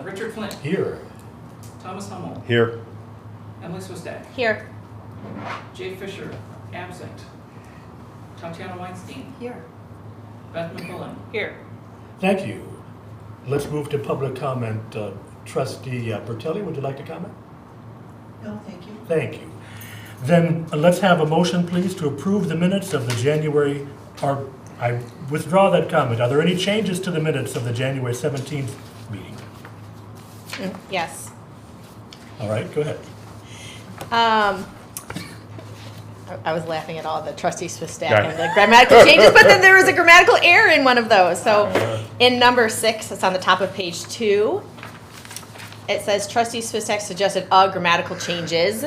Richard Flint. Here. Thomas Hummel. Here. Emily Swistak. Here. Jay Fisher, absent. Tatiana Weinstein. Here. Beth McQuillan. Here. Thank you. Let's move to public comment. Trustee Bertelli, would you like to comment? No, thank you. Thank you. Then let's have a motion, please, to approve the minutes of the January, or I withdraw that comment. Are there any changes to the minutes of the January 17th meeting? Yes. All right, go ahead. I was laughing at all the trustee Swistak Right. and the grammatical changes, but then there was a grammatical error in one of those. So in number 6, it's on the top of page 2. It says trustee Swistak suggested grammatical changes,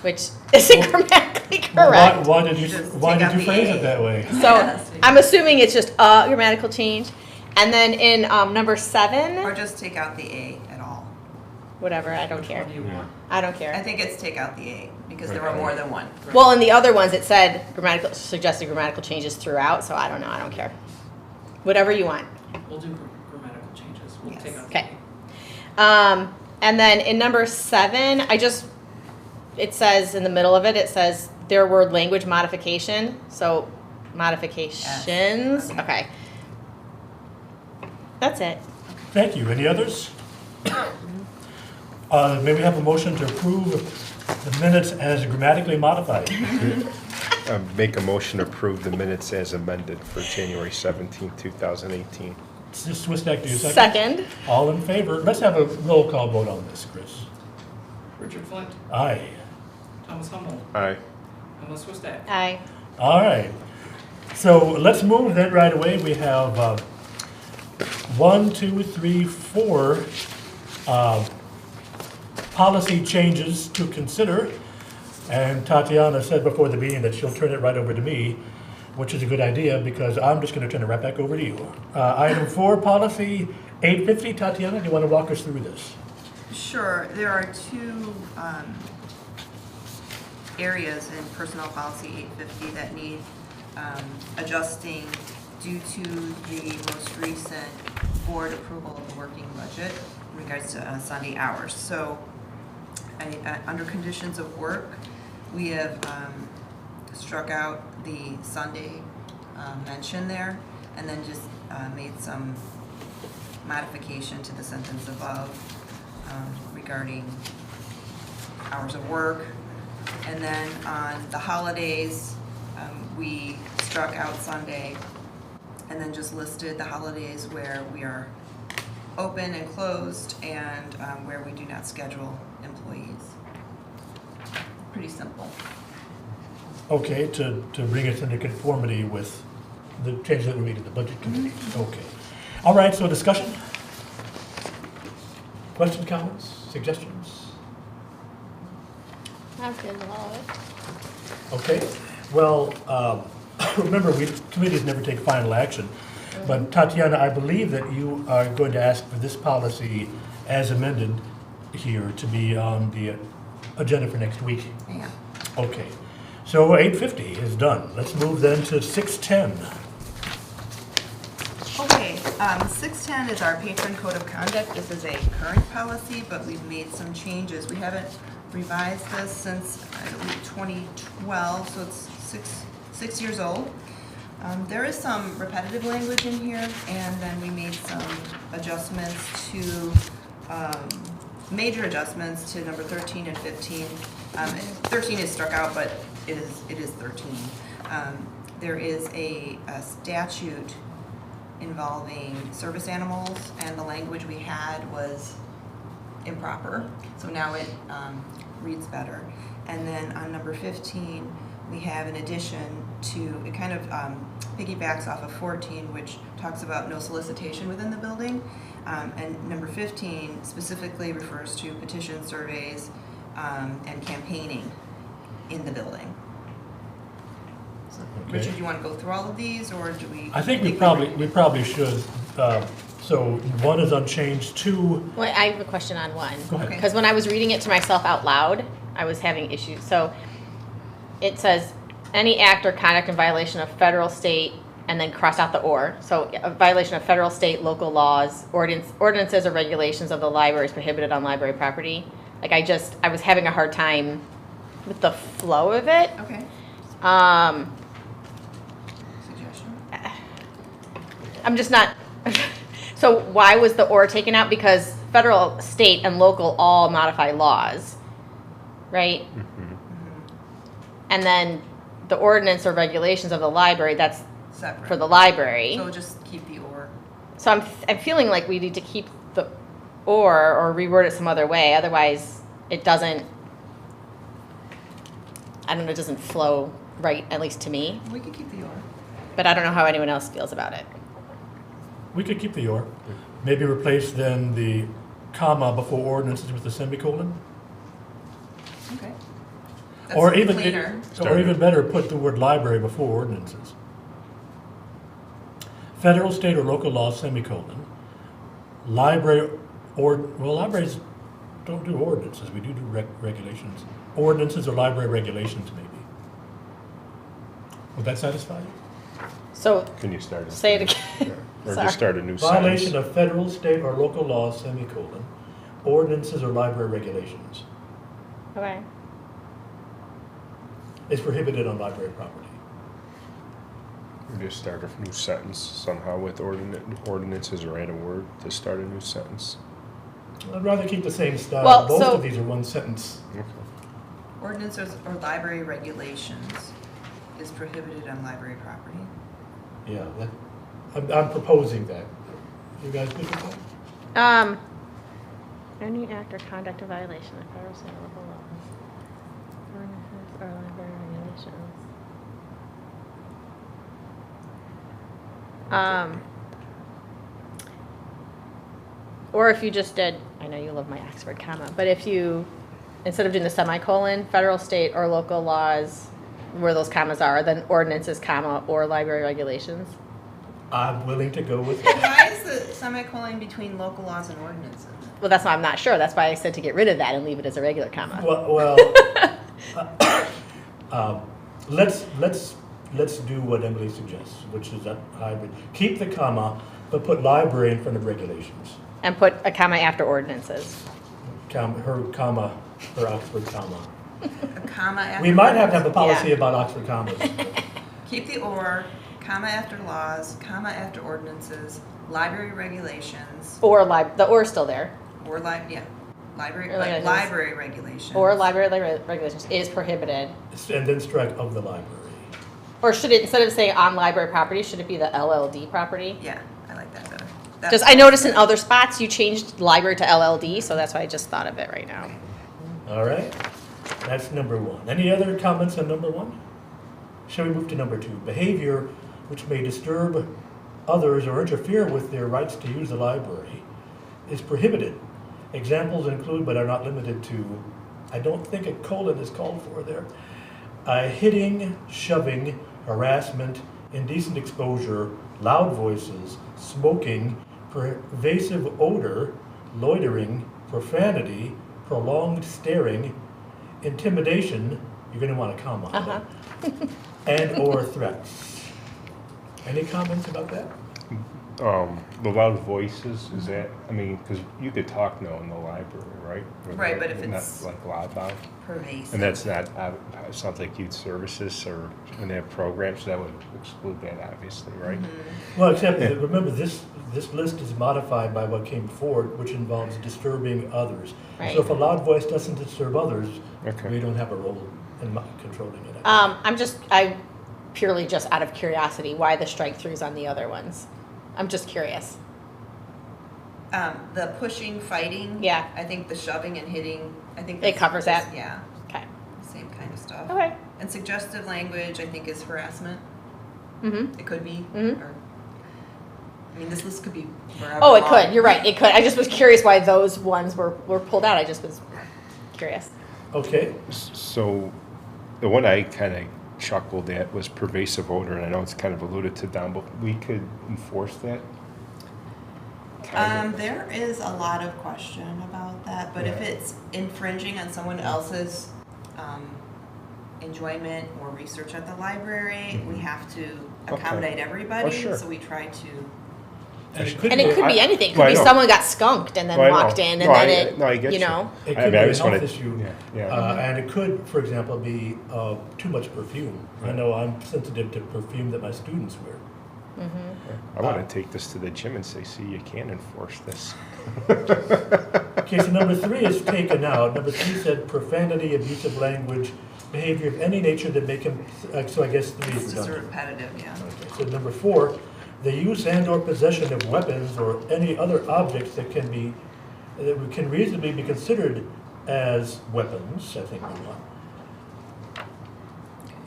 which isn't grammatically correct. Why did you Just why take did out you the phrase A. it that way? So I'm assuming it's just a grammatical change. And then in number 7, Or just take out the A at all. whatever, I don't Which care. one do you want? I don't I care. think it's take out the A, because there were more than one. Well, in the other ones, it said suggested grammatical changes throughout, so I don't know, I don't care. Whatever you want. We'll do grammatical changes. We'll Yes. take out. Okay. And then in number 7, it says in the middle of it, it says their word language modification. So modifications. Yes. Okay. That's it. Thank you. Any others? May we have a motion to approve the minutes as grammatically modified? Make a motion to approve the minutes as amended for January 17, 2018. Swistak, do you second? Second. All in favor? Let's have a roll call vote on this, Chris. Richard Flint. Aye. Thomas Hummel. Aye. Emily Swistak. Aye. All right. So let's move then right away. We have 1, 2, 3, 4 policy changes to consider. And Tatiana said before the meeting that she'll turn it right over to me, which is a good idea because I'm just going to turn it right back over to you. Item 4, policy 850. Tatiana, do you want to walk us through this? Sure, there are 2 areas in personnel policy 850 that need adjusting due to the most recent board approval of the working budget in regards to Sunday hours. So under conditions of work, we have struck out the Sunday mention there and then just made some modification to the sentence above regarding hours of work. And then on the holidays, we struck out Sunday and then just listed the holidays where we are open and closed and where we do not schedule employees. Pretty simple. Okay, to bring us into conformity with the changes that we made to the budget committee. Okay. All right, so discussion? Questions, comments, suggestions? I'm good with all of it. Okay, well, remember, committees never take final action, but Tatiana, I believe that you are going to ask for this policy as amended here to be on the agenda for next week. Yeah. Okay, so 850 is done. Let's move then to 610. Okay, 610 is our patron code of conduct. This is a current policy, but we've made some changes. We haven't revised this since, I believe, 2012, so it's six years old. There is some repetitive language in here, and then we made some adjustments to, major adjustments to number 13 and 15. 13 is struck out, but it is 13. There is a statute involving service animals, and the language we had was improper, so now it reads better. And then on number 15, we have an addition to, it kind of piggybacks off of 14, which talks about no solicitation within the building. And number 15 specifically refers to petition surveys and campaigning in the building. So, Okay. Richard, you want to go through all of these, or do we? I think we probably should. So 1 is unchanged, 2, Well, I have a question on 1. go ahead. Okay. Because when I was reading it to myself out loud, I was having issues. So it says, any act or conduct in violation of federal, state, and then cross out the or. So a violation of federal, state, local laws, ordinances or regulations of the library is prohibited on library property. Like I was having a hard time with the flow of it. Okay, Um, suggestion? I'm just not, so why was the or taken out? Because federal, state, and local all modify laws, right? And then the ordinance or regulations of the library, that's Separate. for the library. So just keep the or. So I'm feeling like we need to keep the or reword it some other way. Otherwise, it doesn't, I don't know, it doesn't flow right, at least to me. We could keep the or. But I don't know how anyone else feels about it. We could keep the or. Maybe replace then the comma before ordinances with a semicolon. Okay. Or That's even, cleaner. or even better, put the word library before ordinances. Federal, state, or local law, semicolon. Library, libraries don't do ordinances, we do regulations. Ordinances or library regulations, maybe. Would that satisfy you? So Can you start? say it again. Or Sorry. just start a new Violation sentence? of federal, state, or local law, semicolon. Ordinances or library regulations Okay. is prohibited on library property. Or just start a new sentence somehow with ordinances or add a word to start a new sentence. I'd rather keep the same style. Well, Most so- of these are one sentence. Okay. Ordinances or library regulations is prohibited on library property. Yeah, I'm proposing that. You guys good with that? Any act or conduct of violation of federal, state, or local laws, ordinances, or library regulations. Or if you just did, I know you love my Oxford comma, but if you, instead of doing the semicolon, federal, state, or local laws, where those commas are, then ordinances, comma, or library regulations. I'm willing to go with Why is the semicolon between local laws and ordinances? Well, that's why I'm not sure. That's why I said to get rid of that and leave it as a regular comma. Well, let's do what Emily suggests, which is that hybrid. Keep the comma, but put library in front of regulations. And put a comma after ordinances. Her Oxford comma. A comma after. We might have to have a policy Yeah. about Oxford commas. Keep the or, comma after laws, comma after ordinances, library regulations, Or the or is still there. or library, Or like library regulations. Or library regulations is prohibited. And then strike of the library. Or should it, instead of saying on library property, should it be the LLD property? Yeah, I like that better. Just, I noticed in other spots you changed library to LLD, so that's why I just thought of it right now. All right, that's number one. Any other comments on number one? Shall we move to number two? Behavior which may disturb others or interfere with their rights to use the library is prohibited. Examples include, but are not limited to, I don't think a colon is called for there, hitting, shoving, harassment, indecent exposure, loud voices, smoking, pervasive odor, loitering, profanity, prolonged staring, intimidation, you're going to want a comma on it, and/or threats. Any comments about that? The loud voices, is that, I mean, because you could talk now in the library, right? Right, but if it's- Not like loud. Pervasive. And that's not, it's not like youth services or when they have programs, that would exclude that, obviously, right? Well, except that, remember, this list is modified by what came forward, which involves disturbing others. Right. So if a loud voice doesn't disturb others, Okay. we don't have a role in controlling it. I'm purely just out of curiosity, why the strike throughs on the other ones? I'm just curious. The pushing, fighting. Yeah. I think the shoving and hitting, I think. It that's- covers that? Yeah, Okay. same kind of stuff. Okay. And suggestive language, I think, is harassment. Mm-hmm. It could be. Mhm. Or, I mean, this list could be wherever. Oh, it long. could. You're right. It could. I just was curious why those ones were pulled out. I just was curious. Okay, So the one I kind of chuckled at was pervasive odor, and I know it's kind of alluded to down, but we could enforce that? Kind of. There is a lot of question about that, but if Yeah. it's infringing on someone else's enjoyment or research at the library, we have to accommodate everybody, sure. so we try to. And it And it could be I- anything. It well, could I be know. someone got skunked and then Well, I know. walked in, and No, then I get you you. know. It I could mean, I be a just health wanna- issue. yeah. And it could, for example, be too much perfume. I know I'm sensitive to perfume that my students wear. I want to take this to the gym and say, see, you can enforce this. Okay, so number 3 is taken out. Number 3 said profanity, abusive language, behavior of any nature that make him, so I guess 3 is It's just a redundant. repetitive, yeah. Okay, so number 4, the use and/or possession of weapons or any other objects that can reasonably be considered as weapons, I think we want,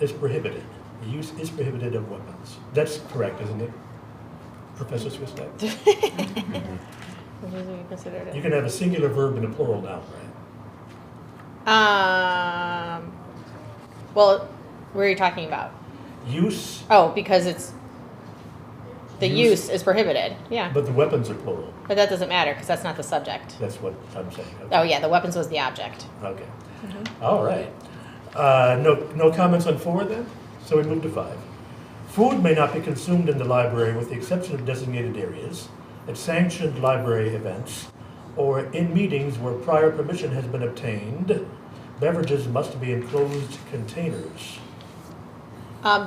is prohibited. The use is prohibited of weapons. That's correct, isn't it, Professor Swistek? What is it considered You it? can have a singular verb and a plural noun, right? Well, where are you talking about? Use, Oh, because it's the Use- use is prohibited. Yeah, but the weapons are plural. but that doesn't matter because that's not the subject. That's what I'm saying. Okay. Oh yeah, the weapons was the object. Okay. All right. No comments on 4 then? So we move to 5. Food may not be consumed in the library with the exception of designated areas, at sanctioned library events, or in meetings where prior permission has been obtained. Beverages must be in closed containers.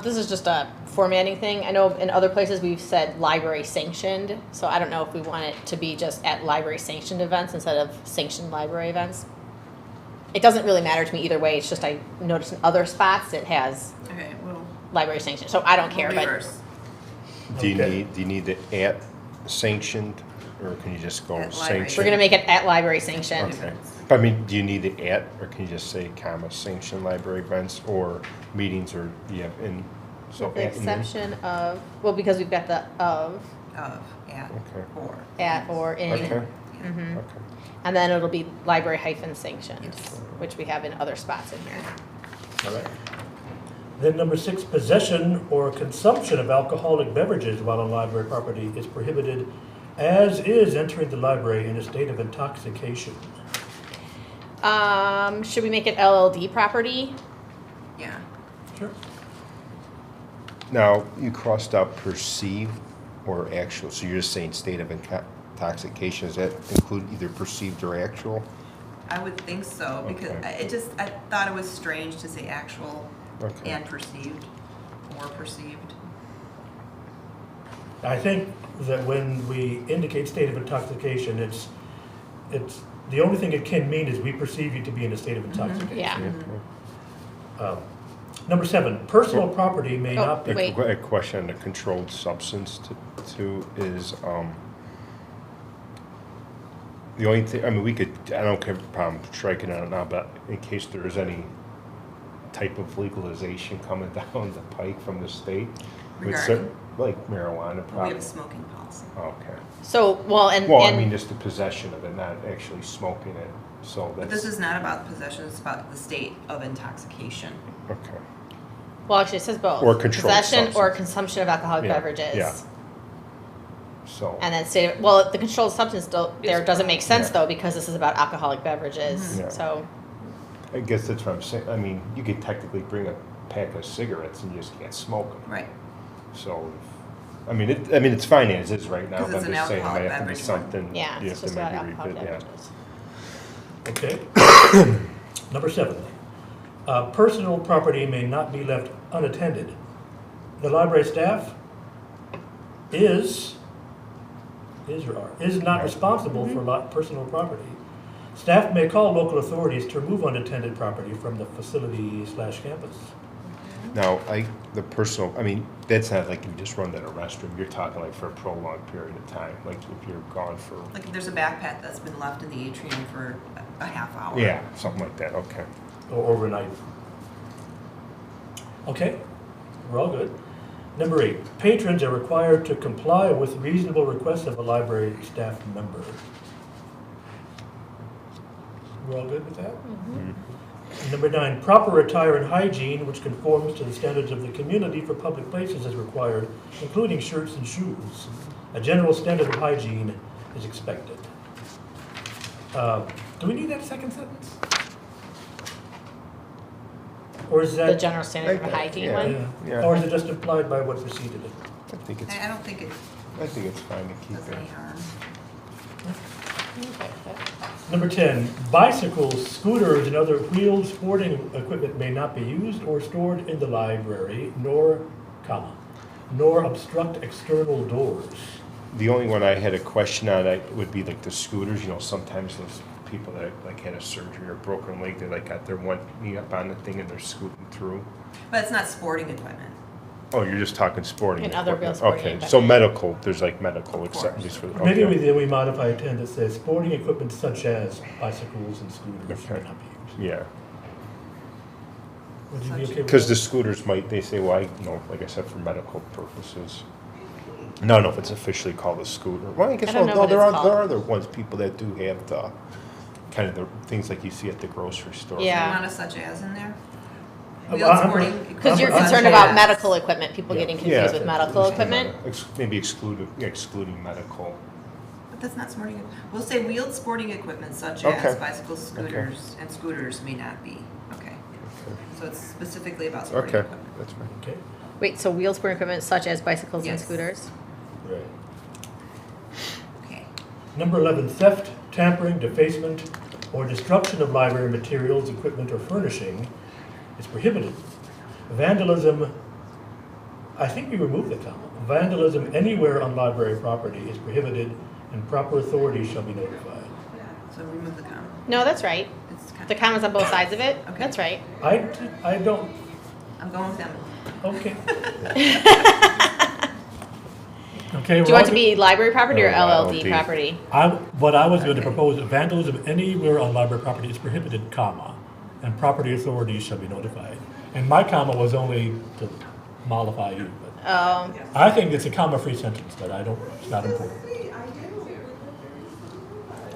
This is just a formatting thing. I know in other places we've said library sanctioned, so I don't know if we want it to be just at library sanctioned events instead of sanctioned library events. It doesn't really matter to me either way. It's just I noticed in other spots it has Okay, well, library sanctioned, so I don't care. we'll But reverse. Do you Okay. need the at sanctioned, or can you just go At library. sanctioned? we're gonna make it at library sanctioned. Okay. But I mean, do you need the at, or can you just say comma, sanctioned library events or meetings, or, yeah, in, so With the at and in? exception of, well, because we've got the of, Of, at, Okay. or. at, or in. Okay, Mhm. okay. And then it'll be library hyphen sanctioned, which we have in other spots in here. All right. Then number 6, possession or consumption of alcoholic beverages while on library property is prohibited, as is entering the library in a state of intoxication. Should we make it LLD property? Yeah. Sure. Now, you crossed out perceived or actual, so you're just saying state of intoxication, does that include either perceived or actual? I would think so, because Okay. I thought it was strange to say actual Okay. and perceived, or perceived. I think that when we indicate state of intoxication, it's the only thing it can mean is we perceive you to be in a state of intoxication. Yeah. Okay. Number 7, personal property may Oh, not be. wait. A question on the controlled substance to is, the only thing, I mean, we could, I don't have a problem striking it out now, but in case there is any type of legalization coming down the pike from the state. with Regarding? Like marijuana, We probably. have a smoking policy. Okay. So, well, and, Well, I and mean, just the possession of it, not actually smoking it, so But that's. this is not about possession, it's about the state of intoxication. Okay. well, actually, it says both. Or controlled Possession or substance. consumption of alcoholic Yeah, beverages. yeah. So. And then state, well, the controlled substance there doesn't make sense Yeah. though, because this is about alcoholic beverages, Mhm. Yeah. so. I guess that's what I'm saying. I mean, you could technically bring a pack of cigarettes and you just can't smoke them. Right. So, I mean, it's fine as is right now. 'Cause But it's I'm an just saying, it might alcoholic have to be beverage. something. Yeah, you it's have just to about maybe alcoholic revisit, beverages. Okay. Number 7, personal property may not be left unattended. The library staff is not Yeah. responsible for personal property. Staff may call local authorities to remove unattended property from the facility/campus. Now, the personal, I mean, that's not like you just run to the restroom. You're talking like for a prolonged period of time, like if you're gone for, Like if there's a backpack that's been left in the atrium for a half hour. yeah, something like that, okay. Or overnight. Okay, we're all good. Number 8, patrons are required to comply with reasonable requests of a library staff member. We're all good with that? Number 9, proper attire and hygiene which conforms to the standards of the community for public places is required, including shirts and shoes. A general standard of hygiene is expected. Do we need that second sentence? Or is the that, general standard for hygiene Yeah. one. Yeah. or is it just implied by what preceded it? I think it's, I don't think it I think it's fine to keep does it. any harm. Okay. Number 10, bicycles, scooters, and other wheeled sporting equipment may not be used or stored in the library, nor obstruct external doors. The only one I had a question on, would be like the scooters, you know, sometimes those people that like had a surgery or broken leg, they like got their one knee up on the thing and they're scooting through. But it's not sporting equipment. Oh, you're just talking sporting And other real equipment. sporting Okay, equipment. so medical, there's like medical Of course. acceptance for, Maybe okay. then we modify 10 that says sporting equipment such as bicycles and scooters may Okay. not be used. Yeah, Would you be okay with because that? the scooters might, they say, well, like I said, for medical purposes. I don't know if it's officially called a scooter. Well, I guess, I don't know no, what there it's are, called. there are other ones, people that do have the, kind of the things like you see at the grocery store. Yeah. You want a such as in there? I'm- Wheeled I'm- sporting Because Because you're I'm- concerned I'm- about medical equipment, people Yeah. getting confused with medical it's equipment. Maybe excluding medical. But that's not sporting, we'll say wheeled sporting equipment such Okay. as bicycles, scooters, and scooters may not be. Okay. So it's specifically about sporting Okay, equipment. that's fine. Okay, Wait, so wheel sporting equipment such as bicycles and Yes. scooters? right. Okay. Number 11, theft, tampering, defacement, or destruction of library materials, equipment, or furnishing is prohibited. Vandalism, I think we removed the comma. Vandalism anywhere on library property is prohibited, and proper authorities shall be notified. So remove the comma. No, that's right. It's The kind comma's on both sides of it? Okay. That's right. I don't, I'm going with them. okay. Okay. Do you want it to be library property or No, LLD LLD. property? What I was going to propose, vandalism anywhere on library property is prohibited, comma, and property authorities shall be notified. And my comma was only to mollify you, but I think it's a comma-free sentence, but it's not important.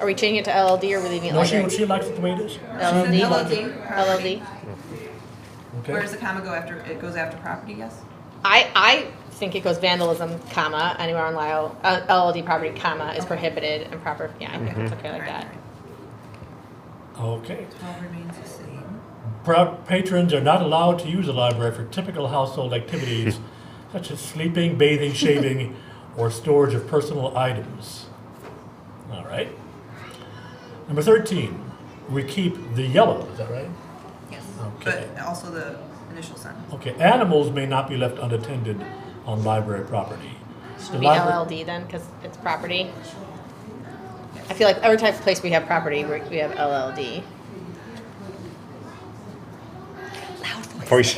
Are we changing it to LLD or are we leaving it No, library? she likes it the way it is. LLD? LLD. LLD? Okay. Where does the comma go after, it goes after property, yes? I think it goes vandalism, comma, anywhere on LLD property, comma, is prohibited and proper, yeah, I think it's okay like that. Okay. 12 remains the same. Patrons are not allowed to use the library for typical household activities such as sleeping, bathing, shaving, or storage of personal items. All right. Number 13, we keep the yellow, is that right? Yes. Okay. But also the initial sentence. Okay, animals may not be left unattended on library property. Should The it be libra- LLD then, because it's property? I feel like every type of place we have property, we have LLD. Voice.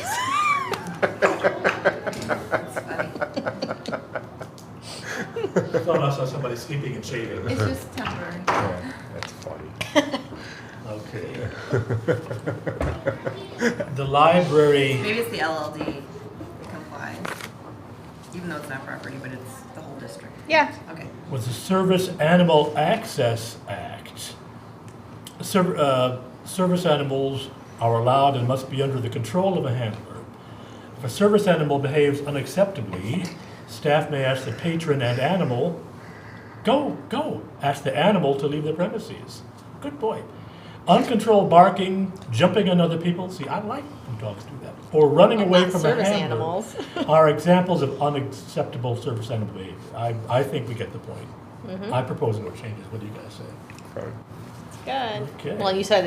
That's funny. I thought I saw somebody sleeping and shaving. It's just temporary. Yeah, that's funny. Okay. The library, Maybe it's the LLD that complies, even though it's not property, but it's the whole district. Yeah, Okay. was the Service Animal Access Act. Service animals are allowed and must be under the control of a handler. If a service animal behaves unacceptably, staff may ask the patron and animal, ask the animal to leave the premises. Good boy. Uncontrolled barking, jumping on other people, see, I like when dogs do that, or running away not from a service handler animals. are examples of unacceptable service animal behavior. I think we get the point. Mm-hmm. I propose no changes. What do you guys say? Fine. good. Okay. Well, you said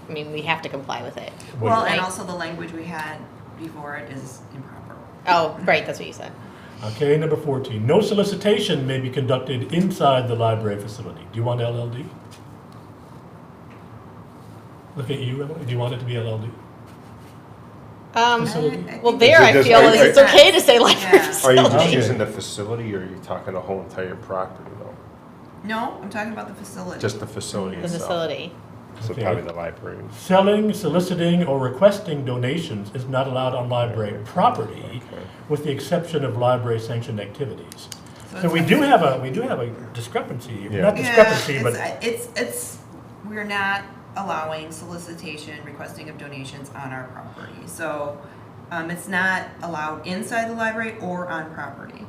we have to comply with it. What- Well, Right. and also the language we had before it is improper. Oh, right, that's what you said. Okay, number 14. No solicitation may be conducted inside the library facility. Do you want LLD? Look at you, Emily. Do you want it to be LLD? Facility? Well, there I Does it- feel does- it's okay to say library Yeah. Are you facility. just using the facility or are you talking the whole entire property though? No, I'm talking about the facility. Just the facility The itself? facility. So Okay. probably the library. Selling, soliciting, or requesting donations is not allowed on library property, Okay. with the exception of library sanctioned activities. So it's- we do have a discrepancy. Yeah. Not discrepancy, but it's we're not allowing solicitation, requesting of donations on our property. So it's not allowed inside the library or on property,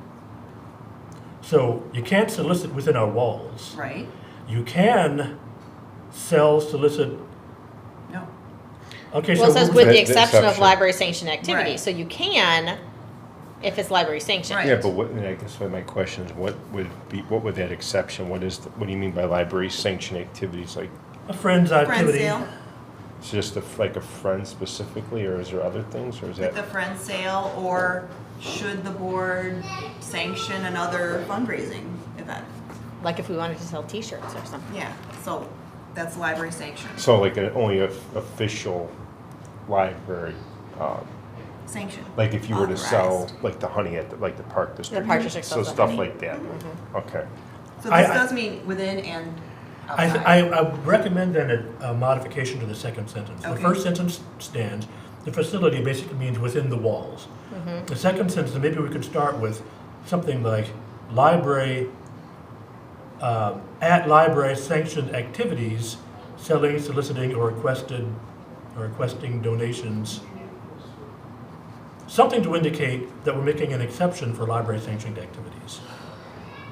so you can't solicit within our walls. right? You can sell, solicit. No. Okay, Well, it so says what with was the The exception of exception. library sanctioned activity, Right. so you can, if it's library sanctioned. Right. Yeah, but what, I guess my question is, what would that exception, what do you mean by library sanctioned activities? Like, a friend's Friend activity? sale, it's just like a friend specifically, or is there other things, or is like that? the friend sale, or should the board sanction another fundraising event? Like if we wanted to sell T-shirts or something. Yeah, so that's library sanctioned. So like only a official library, Sanctioned. like if you were to sell Authorized. like the honey at like the Park District. Park District So sells the stuff honey. like that. Okay. So I- this does mean within and outside. I recommend then a modification to the second sentence. The Okay. first sentence stands, the facility basically means within the walls. The second sentence, maybe we could start with something like library, at library sanctioned activities, selling, soliciting, or requesting donations. Something to indicate that we're making an exception for library sanctioned activities.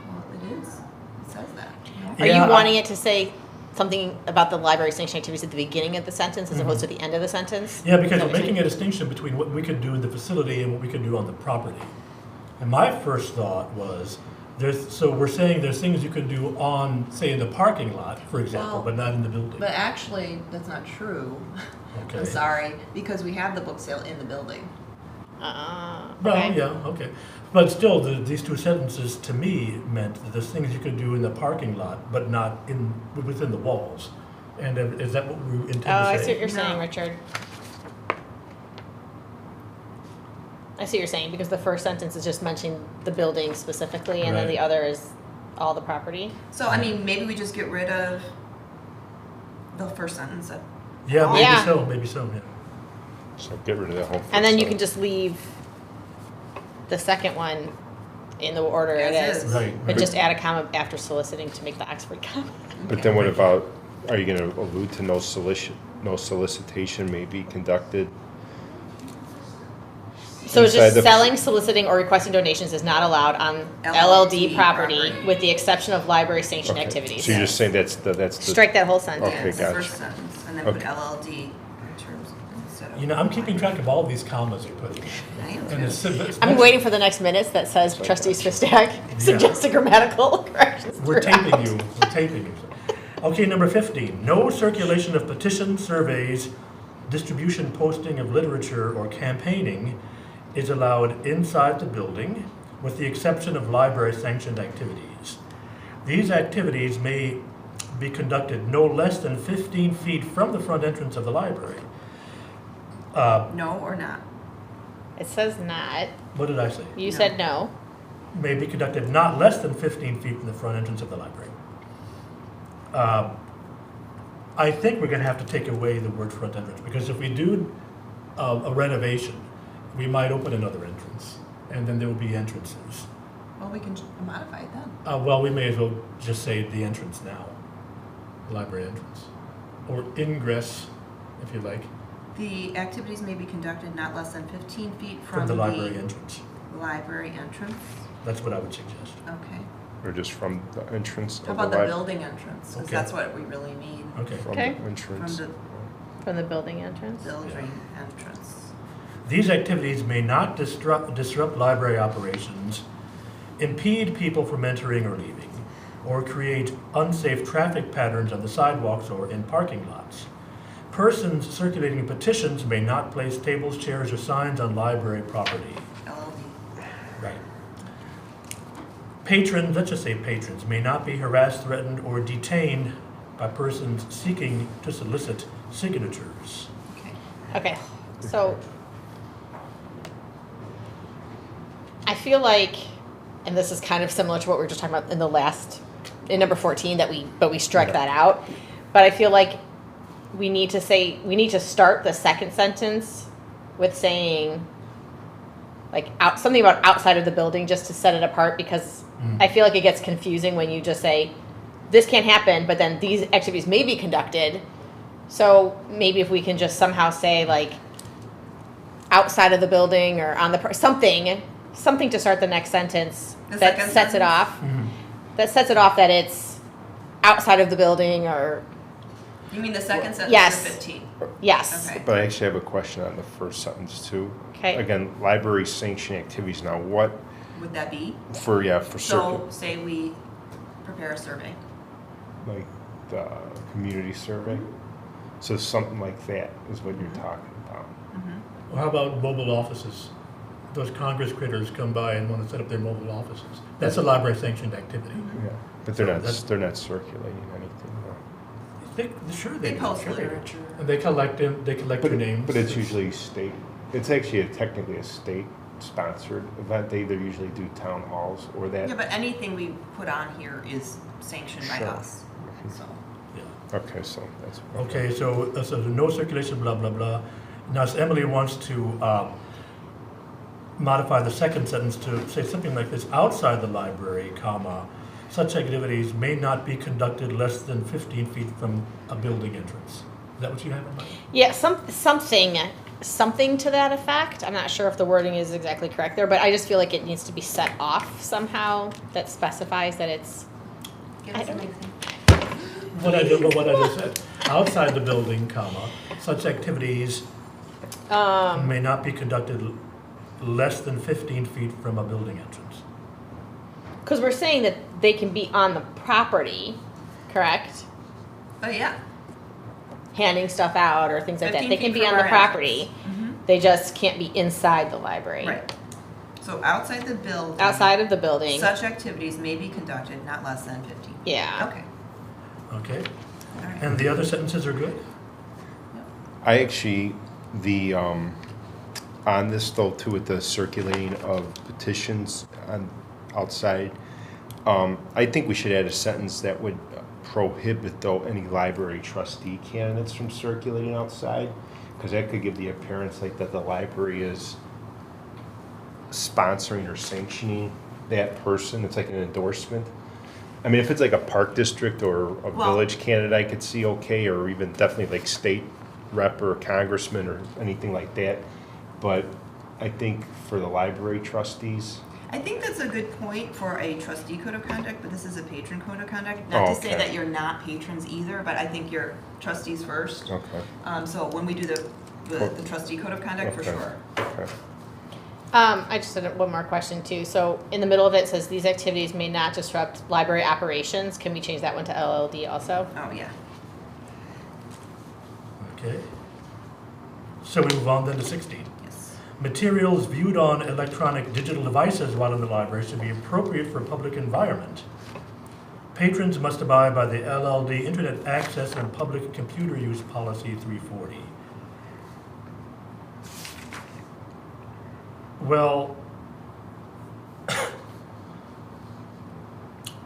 Well, it is, it says that. Are Yeah, you wanting it to say something about the library sanctioned activities at the beginning of the sentence as Mhm. opposed to the end of the sentence? Yeah, because Is that we're what making you- a distinction between what we could do in the facility and what we could do on the property. And my first thought was, so we're saying there's things you can do on, say, in the parking lot, for example, Well, but not in the building. But actually, that's not true. Okay. I'm sorry, because we have the book sale in the building. Well, Okay. yeah, okay. But still, these two sentences to me meant that there's things you could do in the parking lot, but not within the walls. And is that what we intend to say? Oh, I see what you're saying, No. Richard. I see what you're saying, because the first sentence is just mentioning the building specifically, and then Right. the other is all the property. So, I mean, maybe we just get rid of the first sentence. Yeah, maybe Yeah. so, yeah. So get rid of that whole. And then you first can just leave the second one in the order it As is. is. Right. But right. just add a comma after soliciting to make the Oxford comma. But then what about, are you gonna allude to no solicitation may be conducted? So it's Inside just the- selling, soliciting, or requesting donations is not allowed on LLD LLD property property. with the exception of library sanctioned Okay. activities. So you're just saying that's the. Strike that whole sentence. Okay, Yes, the gotcha. first sentence, and then put Okay. LLD in terms instead of. You know, I'm keeping track of all these commas you're putting. I am And too. it's I'm waiting for the next minutes that says trustees Fistak suggested grammatical corrections. We're throughout. taping you, we're taping you. Okay, number 15, no circulation of petitions, surveys, distribution, posting of literature, or campaigning is allowed inside the building, with the exception of library-sanctioned activities. These activities may be conducted no less than 15 feet from the front entrance of the library. No or not? It says not. What did I say? You No. said no. May be conducted not less than 15 feet from the front entrance of the library. I think we're gonna have to take away the word front entrance, because if we do a renovation, we might open another entrance, and then there will be entrances. Well, we can modify it then. Well, we may as well just say the entrance now, library entrance, or ingress, if you like, The activities may be conducted not less than 15 feet from the library entrance. library entrance. That's what I would suggest. Okay. Or just from the entrance of How the about the library? building entrance? Because Okay. that's what we really mean. Okay. From Okay. the From entrance. the From the building entrance. building entrance. These activities may not disrupt library operations, impede people from entering or leaving, or create unsafe traffic patterns on the sidewalks or in parking lots. Persons circulating petitions may not place tables, chairs, or signs on library property. LLD. Right. Patrons, let's just say patrons, may not be harassed, threatened, or detained by persons seeking to solicit signatures. Okay. Okay, so I feel like, and this is kind of similar to what we were just talking about in number 14, but we struck that out. But I feel like we need to start the second sentence with saying, like, something about outside of the building, just to set it apart, because I feel like it gets confusing when you just say, this can't happen, but then these activities may be conducted. So maybe if we can just somehow say, like, outside of the building or on the, something to start the next sentence The that second sets it sentence? off. That sets it off that it's outside of the building, or, You mean the second sentence Yes. of 15? Yes. Okay. But I actually have a question on the first sentence too. Okay. Again, library sanctioned activities. Now, what Would that be? for So, circuit, say we prepare a survey. like the community survey? So something like that is what you're talking about. Well, how about mobile offices? Those Congress critters come by and want to set up their mobile offices. That's a library sanctioned activity. Yeah, but they're So not that's- they're not circulating anything. No. Sure They do, post sure they do. literature. And they collect your names. But it's usually state. It's actually technically a state sponsored event. They either usually do town halls or that. Yeah, but anything we put on here is sanctioned by Sure. us, so. Yeah. Okay, so that's Okay, so no circulation, blah, blah, blah. Now, so Emily wants to modify the second sentence to say something like this: outside the library, comma, such activities may not be conducted less than 15 feet from a building entrance. Is that what you have in mind? Yeah, something to that effect. I'm not sure if the wording is exactly correct there, but I just feel like it needs to be set off somehow that specifies that it's. Give I us an don't- example. What I just said, outside the building, comma, such activities may not be conducted less than 15 feet from a building entrance. Because we're saying that they can be on the property, correct? Oh, yeah. Handing stuff out or things like that. 15 They can feet be from on the our property. Mhm. They just can't be inside the library. Right. So outside the building. Outside of the building. Such activities may be conducted not less than 15. Yeah. Okay, Okay? all right. And the other sentences are good? I actually on this though too with the circulating of petitions on outside. I think we should add a sentence that would prohibit though any library trustee candidates from circulating outside, because that could give the appearance like that the library is sponsoring or sanctioning that person. It's like an endorsement. I mean, if it's like a park district or a Well- village candidate, I could see okay, or even definitely like state rep or congressman or anything like that. But I think for the library trustees, I think that's a good point for a trustee code of conduct, but this is a patron code of conduct. Not to say Okay. that you're not patrons either, but I think you're trustees first. okay. So when we do the trustee code of conduct, for Okay. sure. Okay. I just had one more question too. So in the middle of it says these activities may not disrupt library operations. Can we change that one to LLD also? Oh, yeah. Okay. So we move on then to 16. Yes. Materials viewed on electronic digital devices while in the library should be appropriate for public environment. Patrons must abide by the LLD Internet Access and Public Computer Use Policy 340. Well,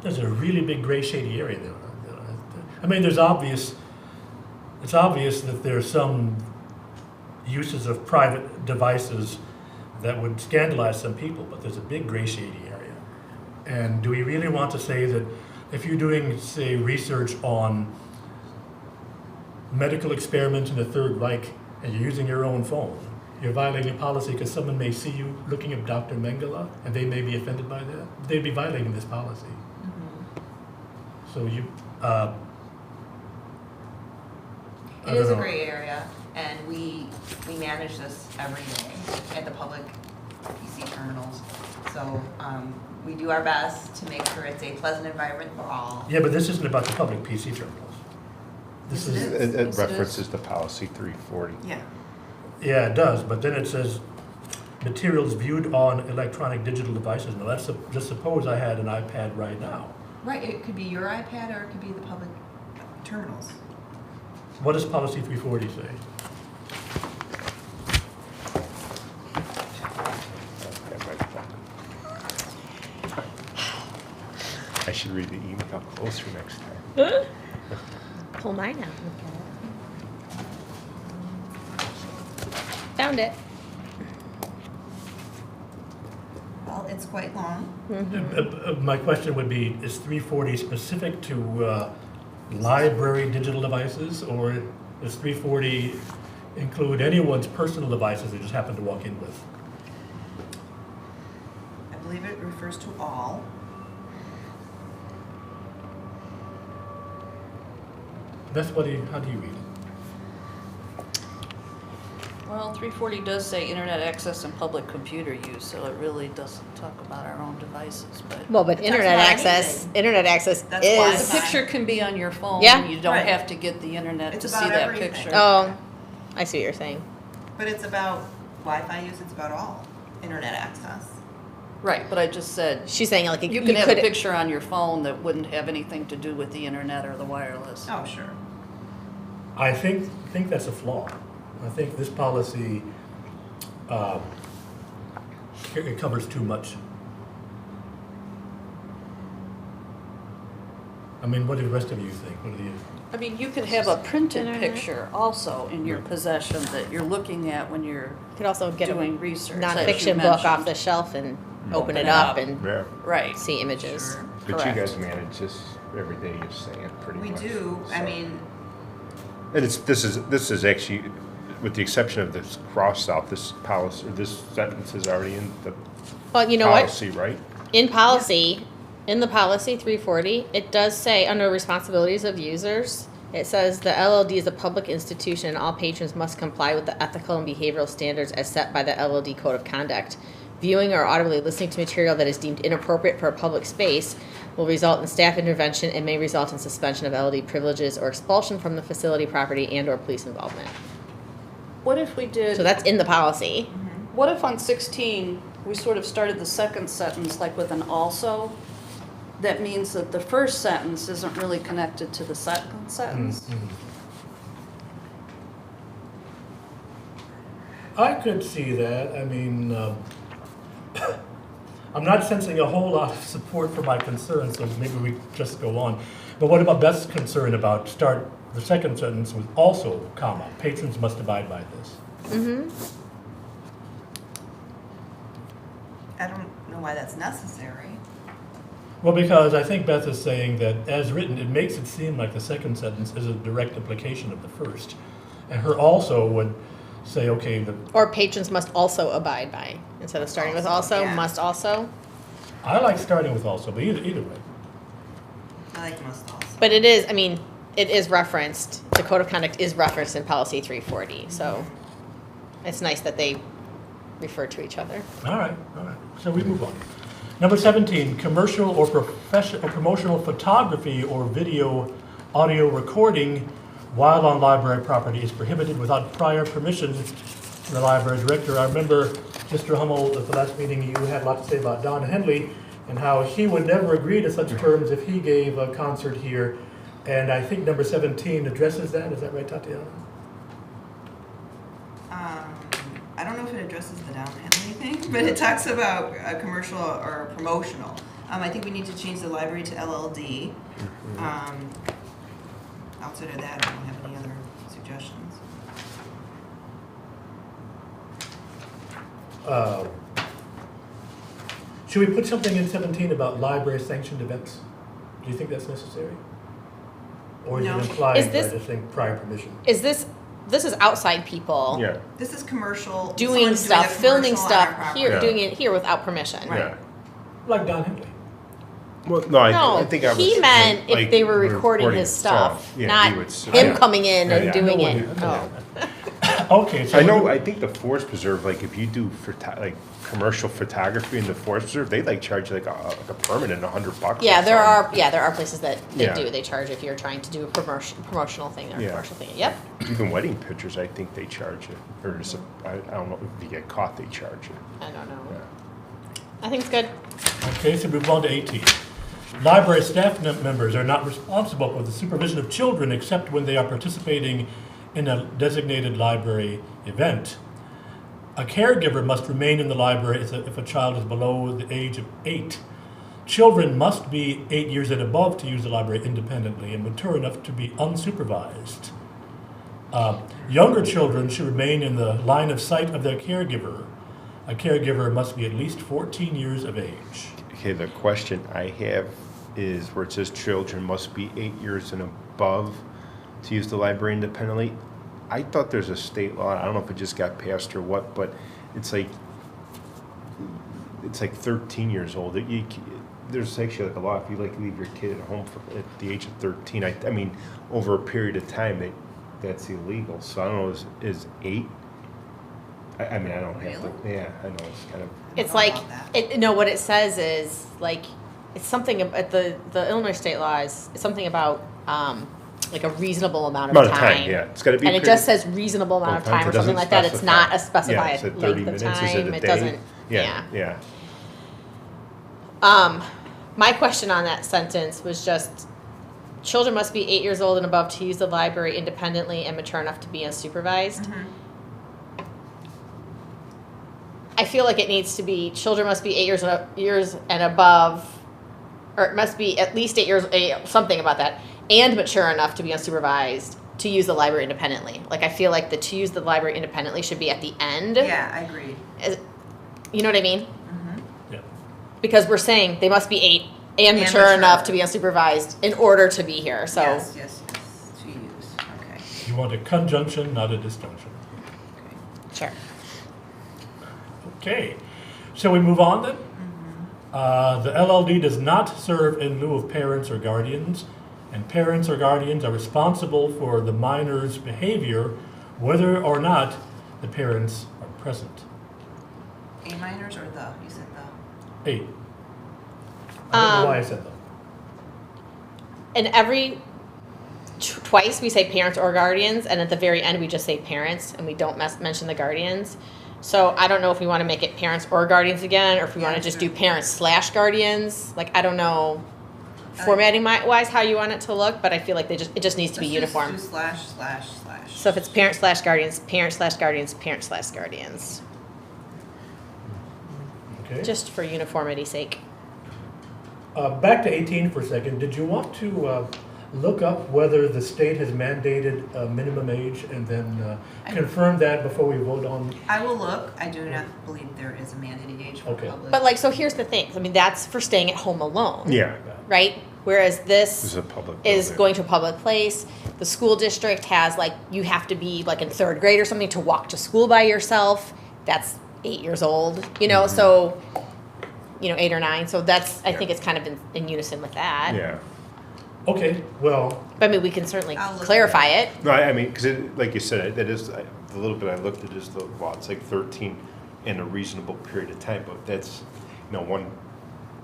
there's a really big gray shady area there. I mean, it's obvious that there's some uses of private devices that would scandalize some people, but there's a big gray shady area. And do we really want to say that if you're doing, say, research on medical experiments in the Third Reich and you're using your own phone, you're violating policy because someone may see you looking at Dr. Mengele and they may be offended by that? They'd be violating this policy. So you, I It is a don't know. gray area, and we manage this every day at the public PC terminals. So we do our best to make sure it's a pleasant environment for all. Yeah, but this isn't about the public PC terminals. This Yes, is, it is. It Yes, it references the policy 340. Yeah. yeah, it does, but then it says materials viewed on electronic digital devices. Now let's just suppose I had an iPad right now. Right, it could be your iPad or it could be the public terminals. What does policy 340 say? I should read the email closer next time. Pull mine out. Found it. Well, it's quite long. My question would be, is 340 specific to library digital devices, or does 340 include anyone's personal devices they just happen to walk in with? I believe it refers to all. That's how do you read it? Well, 340 does say internet access and public computer use, so it really doesn't talk about our own devices, but. Well, but It talks internet about access, anything. internet access That's The why is, it's- picture can be on your phone. Yeah. You don't Right. have to get the internet It's to see about that everything. picture. oh, I see what you're saying. But it's about Wi-Fi use, it's about all internet access. Right, but I just said, She's saying like you can have a picture on your phone that wouldn't have anything to do with the internet or the wireless. Oh, sure. I think that's a flaw. I think this policy, it covers too much. I mean, what do the rest of you think? What do you? I mean, you could have a printed picture also in your possession that you're looking at when you're Could also get a doing research. as you nonfiction book off mentioned. the shelf and open Open it it up up. and Yeah. Right. see images. Sure. But Correct. you guys manage this every day, you're saying, pretty We much. do, I so. mean, And this is actually, with the exception of this cross out, this policy, or this sentence is already in the Well, you know what? policy, right? In policy, in the policy 340, it does say under responsibilities of users, it says the LLD is a public institution and all patrons must comply with the ethical and behavioral standards as set by the LLD Code of Conduct. Viewing or audibly listening to material that is deemed inappropriate for a public space will result in staff intervention and may result in suspension of LLD privileges or expulsion from the facility, property, and/or police involvement. What if we did? So that's in the policy. What if on 16, we sort of started the second sentence like with an also? That means that the first sentence isn't really connected to the second sentence. I could see that. I mean, I'm not sensing a whole lot of support for my concern, so maybe we just go on. But what about Beth's concern about start the second sentence with also, comma, patrons must abide by this? I don't know why that's necessary. Well, because I think Beth is saying that as written, it makes it seem like the second sentence is a direct implication of the first. And her also would say, okay, Or patrons must also abide by, instead of starting with also, Yeah. must also. I like starting with also, but either way. I like must also. But it is, I mean, it is referenced, the code of conduct is referenced in policy 340, so it's nice that they refer to each other. All right. So we move on. Number 17, commercial or promotional photography or video, audio recording while on library property is prohibited without prior permission from the library director. I remember, Mr. Hummel, at the last meeting, you had a lot to say about Don Henley and how he would never agree to such terms if he gave a concert here. And I think number 17 addresses that. Is that right, Tatiana? I don't know if it addresses the Down Henley thing, but it talks about commercial or promotional. I think we need to change the library to LLD. Outside of that, I don't have any other suggestions. Should we put something in 17 about library sanctioned events? Do you think that's necessary? Or is No. it implied Is by this- the thing prior permission? Is this is outside people Yeah, This is commercial. doing someone's stuff, a filming commercial on our stuff property. here, Yeah. doing it here without permission. yeah. Like Don Henley. Well, no, I No, think I was. he meant if like, they were recording his stuff, Yeah, not he would say- him yeah. coming in Yeah, and yeah. doing No it. one- Oh. Okay, so. I know, I think the Forest Preserve, like if you do like commercial photography in the Forest Preserve, they like charge like a permit $100. Yeah, or there something. are places that they Yeah. do. They charge if you're trying to do a promotional thing or Yeah. commercial thing. Yep. Even wedding pictures, I think they charge it, or I don't know, if you get caught, they charge it. I don't know. Yeah. I think it's good. Okay, so move on to 18. Library staff members are not responsible for the supervision of children except when they are participating in a designated library event. A caregiver must remain in the library if a child is below the age of 8. Children must be 8 years and above to use the library independently and mature enough to be unsupervised. Younger children should remain in the line of sight of their caregiver. A caregiver must be at least 14 years of age. Okay, the question I have is where it says children must be 8 years and above to use the library independently. I thought there's a state law, I don't know if it just got passed or what, but it's like 13 years old. There's actually like a law, if you like leave your kid at home at the age of 13, I mean, over a period of time, that's illegal. So I don't know, is 8 I mean, I don't have Really? to, yeah, I know it's kind of, It's know like, about that. no, what it says is, like, it's something, the Illinois state law is something about, like a reasonable amount of time. yeah, it's gotta be. And it period- just says reasonable amount of Well, time or it doesn't something like that. It's specify. not a Yeah, specified is it 30 length of minutes? Is it time. a It day? doesn't, Yeah, yeah. My question on that sentence was just, children must be 8 years old and above to use the library independently and mature enough to be unsupervised. I feel like it needs to be, children must be 8 years and above, or it must be at least 8 years, something about that, and mature enough to be unsupervised to use the library independently. Like, I feel like the to use the library independently should be at the end. Yeah, I agree. You know what I mean? Yeah. Because we're saying they must be 8 and mature mature. enough to be unsupervised in order to be here, so. Yes, yes, yes, to use, okay. You want a conjunction, not a disjunction. Sure. Okay, shall we move on then? The LLD does not serve in lieu of parents or guardians, and parents or guardians are responsible for the minor's behavior whether or not the parents are present. A minors or the, you said the? 8. I don't know why I said that. And every, twice we say parents or guardians, and at the very end we just say parents, and we don't mention the guardians. So I don't know if we want to make it parents or guardians again, or if we want to just do parents/guardians. Like, I don't know formatting wise how you want it to look, but I feel like it just needs to be uniform. Let's just do slash, slash, slash. So if it's parents/guardians, parents/guardians, parents/guardians, Okay. just for uniformity's sake. Back to 18 for a second. Did you want to look up whether the state has mandated a minimum age and then confirm that before we vote on? I will look. I do not believe there is a mandated age for Okay. public. But like, so here's the thing. I mean, that's for staying at home alone. Yeah, Right? Whereas this this is a public. is building. going to a public place. The school district has, like, you have to be like in 3rd grade or something to walk to school by yourself. That's 8 years old, you know, so, 8 or 9. So that's, I think it's kind of in unison with that. Yeah. Okay, well, But I mean, we can certainly I'll look clarify at it. No, I mean, because like you said, that is, the little bit I looked at is the law, it's like 13 in a reasonable period of time, but that's, one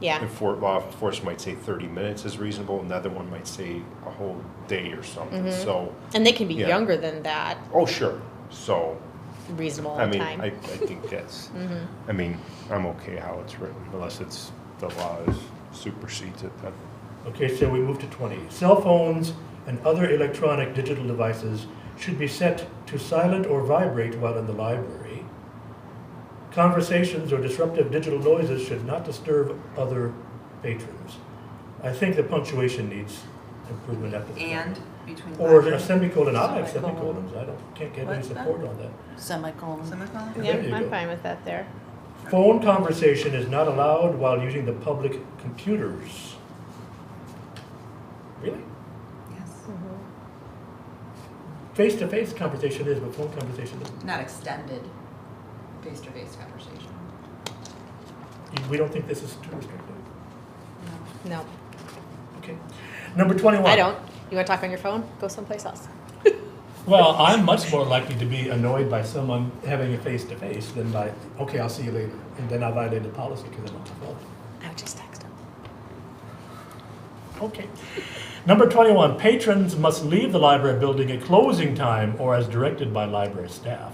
Yeah. law enforcement might say 30 minutes is reasonable, another one might say a whole day or something, so, And they can be Yeah. younger than that, oh, sure, so, reasonable I mean, time. I think that's, I mean, I'm okay how it's written, unless it's, the law supersedes it, then. okay, so we move to 20. Cell phones and other electronic digital devices should be set to silent or vibrate while in the library. Conversations or disruptive digital noises should not disturb other patrons. I think the punctuation needs improvement after the. And between. Or a classroom, semicolon, I like Semicolon. semicolons, can't get any What's that? support on that. Semicolon. Semicolon? Yeah, there you Yeah, I'm go. fine with that there. Phone conversation is not allowed while using the public computers. Really? Yes. Face-to-face conversation is, but phone conversation isn't. Not extended face-to-face conversation. We don't think this is too restrictive? No, Okay. Number 21. I don't. You want to talk on your phone? Go someplace else. Well, I'm much more likely to be annoyed by someone having a face-to-face than by, okay, I'll see you later. And then I violate the policy because I'm on the phone. I would just text them. Okay. Number 21, patrons must leave the library building at closing time or as directed by library staff.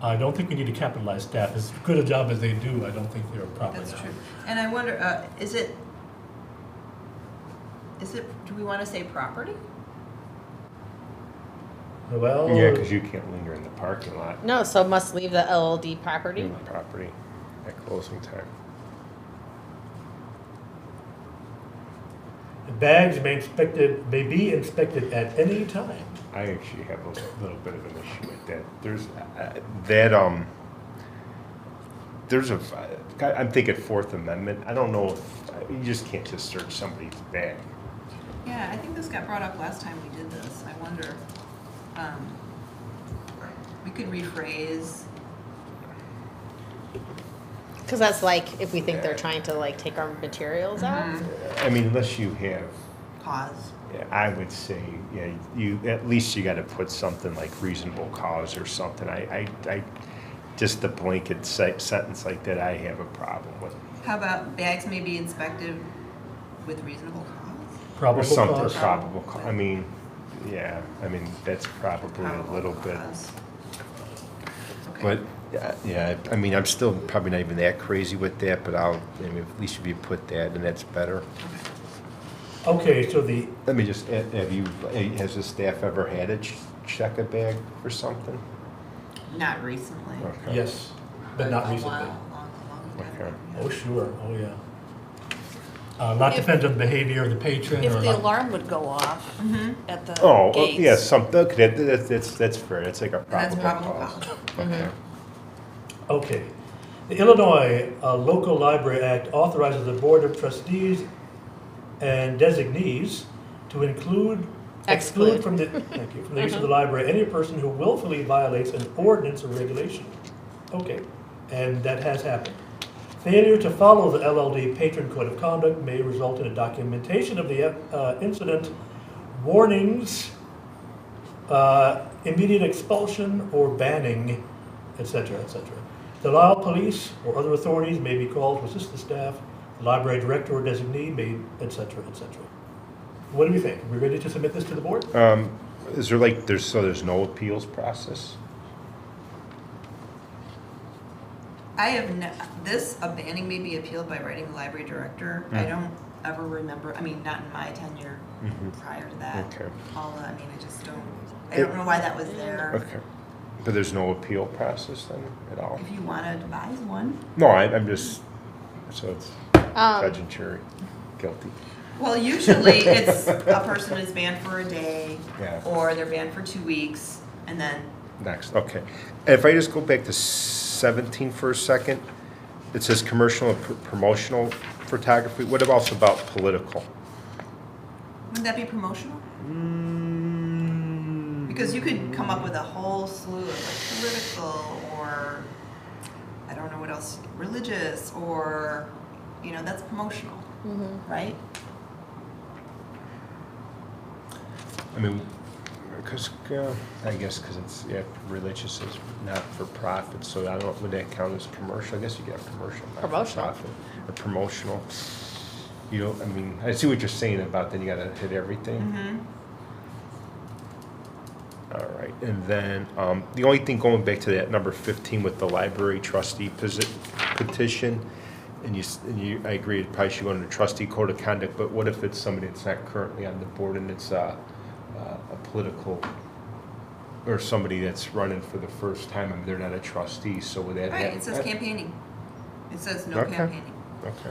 I don't think we need to capitalize staff. As good a job as they do, I don't think they're proper That's now. true. And I wonder, is it, do we want to say property? Well, Yeah, because you can't linger in the parking lot, No, so must leave the LLD property. in the property at closing time. bags may be inspected at any time. I actually have a little bit of an issue with that. I'm thinking Fourth Amendment. I don't know if, you just can't just search somebody's bag. Yeah, I think this got brought up last time we did this. I wonder, we could rephrase, Because that's like, if we think they're trying to like take our materials out. I mean, unless you have, cause. Yeah, I would say, yeah, you, at least you gotta put something like reasonable cause or something. Just a blanket sentence like that, I have a problem with. How about bags may be inspected with reasonable cause? Or Probable something, cause. probable cause, I mean, yeah, I mean, that's probably a Probable little bit. cause. Okay. But, yeah, I mean, I'm still probably not even that crazy with that, but I mean, at least if you put that, then that's better. Okay, so the, Let me just, has the staff ever had to check a bag for something? Not recently. Okay. yes, but not A recently. while, long time Okay. ago, Oh, sure, oh, yeah. Lot depends on the behavior of the patron If or the not. alarm would go off Mhm. at the Oh, gates. yeah, something, okay, that's fair, that's like a That's probable probable cause. cause. Okay. Okay. The Illinois Local Library Act authorizes the Board of Trustees and designees to exclude Exclude. from the, thank you, from the use of the library any person who willfully violates an ordinance or regulation. Okay, and that has happened. Failure to follow the LLD Patron Code of Conduct may result in a documentation of the incident, warnings, immediate expulsion or banning, etc., etc. The Lisle Police or other authorities may be called to assist the staff. The library director or designee may, etc., etc. What do we think? Are we ready to submit this to the board? Is there like, there's no appeals process? I have this, a banning may be appealed by writing the library director. I don't ever remember, I mean, not in my tenure prior to that. Okay. I mean, I don't know why that was there. Okay. But there's no appeal process then at all? If you want to devise one. No, I'm just, so it's judge and jury, guilty. Well, usually it's a person is banned for a day, Yeah. or they're banned for 2 weeks, and then Next, okay. If I just go back to 17 for a second, it says commercial and promotional photography. What about political? wouldn't that be promotional? Because you could come up with a whole slew of like political, or I don't know what else, religious, or that's promotional, right? I mean, because, I guess because it's, religious is not for profit, so I don't, would that count as commercial? I guess you get commercial, not for Promotional. profit. Or promotional. You know, I mean, I see what you're saying about then you gotta hit everything. Mm-hmm. All right, and then, the only thing going back to that number 15 with the library trustee petition, I agree, it probably should go under trustee code of conduct, but what if it's somebody that's not currently on the board and it's a political, or somebody that's running for the first time, and they're not a trustee, so would that? Right, it says campaigning. It says no Okay. campaigning. Okay,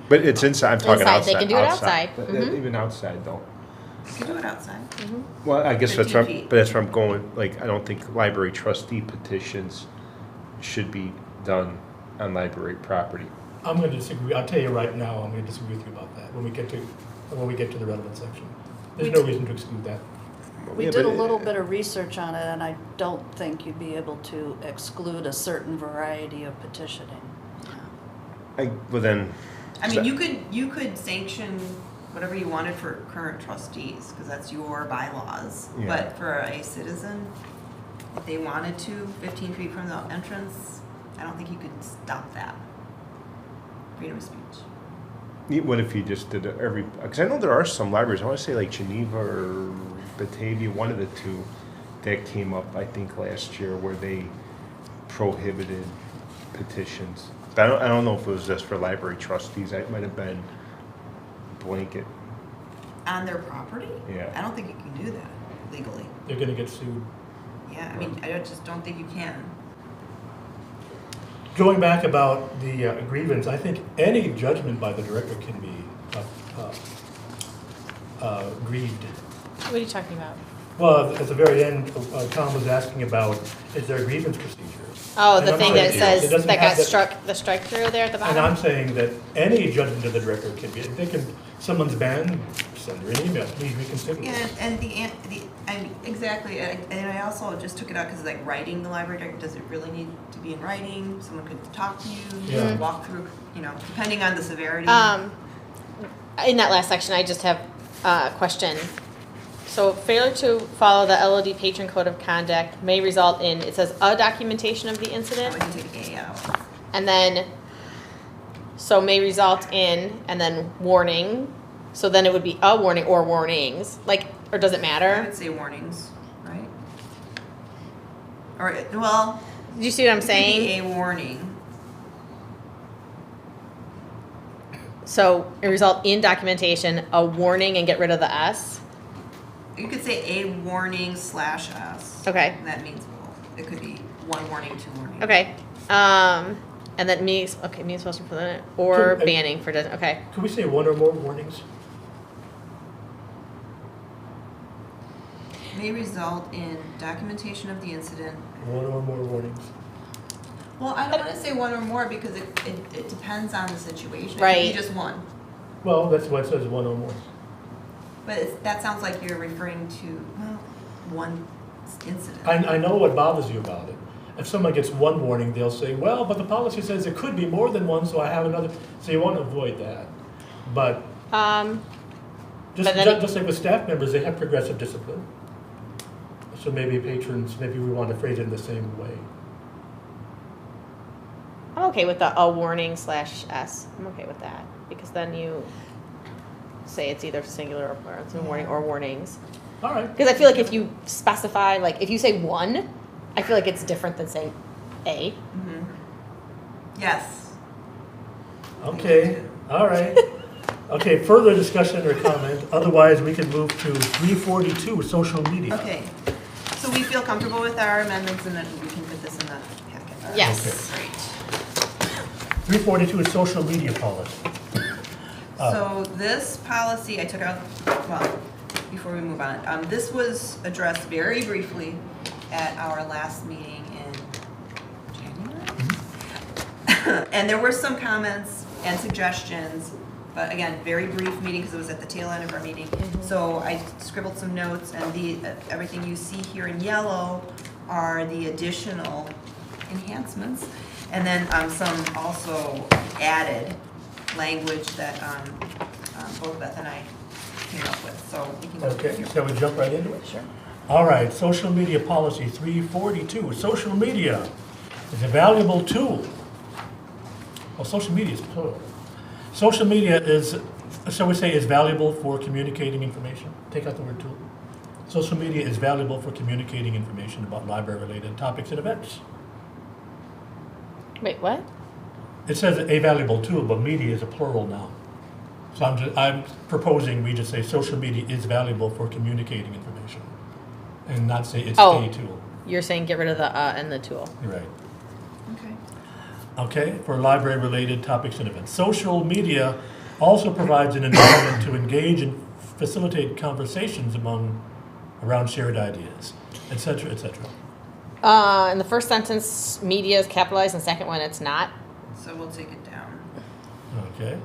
but it's inside, I'm talking Inside, outside. they can do it outside. But Mhm. Even outside though. You can do it outside. Well, I guess that's 15 where, feet. but that's where I'm going, like, I don't think library trustee petitions should be done on library property. I'm going to disagree. I'll tell you right now, I'm going to disagree with you about that when we get to the relevant section. There's no reason to exclude that. We Yeah, did a but- little bit of research on it, and I don't think you'd be able to exclude a certain variety of petitioning. Well then. I mean, you could sanction whatever you wanted for current trustees, because that's your bylaws. Yeah. But for a citizen, if they wanted to, 15 feet from the entrance, I don't think you could stop that. Freedom of speech. What if you just did because I know there are some libraries, I want to say like Geneva or Batavia, one of the two, that came up, I think, last year, where they prohibited petitions. But I don't know if it was just for library trustees, it might have been blanket. On their property? Yeah. I don't think you can do that legally. They're going to get sued. Yeah, I mean, I just don't think you can. Going back about the grievance, I think any judgment by the director can be grieved. What are you talking about? Well, at the very end, Tom was asking about, is there a grievance procedure? Oh, And the I'm thing saying that says it doesn't that have got struck, the strike through there at the And I'm bottom? saying that any judgment of the director can be, someone's banned, send her an email, please reconsider. Yeah, exactly, and I also just took it out because like writing the library director, does it really need to be in writing? Someone could talk to you, Yeah. walk through, depending on the severity. In that last section, I just have a question. So failure to follow the LOD patron code of conduct may result in, it says, a documentation of the We incident, can take A out. and then, so may result in, and then warning. So then it would be a warning or warnings, like, or does it I matter? would say warnings, right? Or, well, Do you see what I'm it could saying? be a warning. So it result in documentation, a warning, and get rid of the S. You could say a warning slash S. Okay. That means both. It could be one warning, two warnings. Okay. And then me supposed to put it, or Could- banning for doesn't. Okay. Could we say one or more warnings? May result in documentation of the incident. One or more warnings. Well, I don't want to say one or more because it depends on the situation. It could Right. be just one. Well, that's why it says one or more. But that sounds like you're referring to, well, one incident. I know what bothers you about it. If someone gets one warning, they'll say, well, but the policy says it could be more than one, so I have another. So you want to avoid that. But just, But then- just like with staff members, they have progressive discipline. So maybe patrons, maybe we want to phrase it in the same way. I'm okay with the a warning slash S. I'm okay with that because then you say it's either singular or plural. It's a warning or warnings. All right. Because I feel like if you specify, like if you say one, I feel like it's different than saying a. Mhm. Yes. Okay. All right. Okay, further discussion or comment? Otherwise, we can move to 342, social media. Okay. So we feel comfortable with our amendments and then we can put this in the packet. Yes. Great. 342 is social media policy. So this policy, I took out, well, before we move on, this was addressed very briefly at our last meeting in January. And there were some comments and suggestions, but again, very brief meeting because it was at the tail end of our meeting. So I scribbled some notes and everything you see here in yellow are the additional enhancements. And then some also added language that both Beth and I came up with, so we can go Okay, through. shall we jump right into it? Sure. All right, social media policy 342. Social media is a valuable tool. Well, social media is plural. Social media is, shall we say, is valuable for communicating information. Take out the word tool. Social media is valuable for communicating information about library-related topics and events. Wait, what? It says a valuable tool, but media is a plural noun. So I'm proposing we just say social media is valuable for communicating information, and not say it's Oh. a tool. You're saying get rid of the and the tool. You're right. Okay. Okay, for library-related topics and events. Social media also provides an environment to engage and facilitate conversations around shared ideas, et cetera, et cetera. In the first sentence, media is capitalized, and the second one, it's not. So we'll take it down. Okay.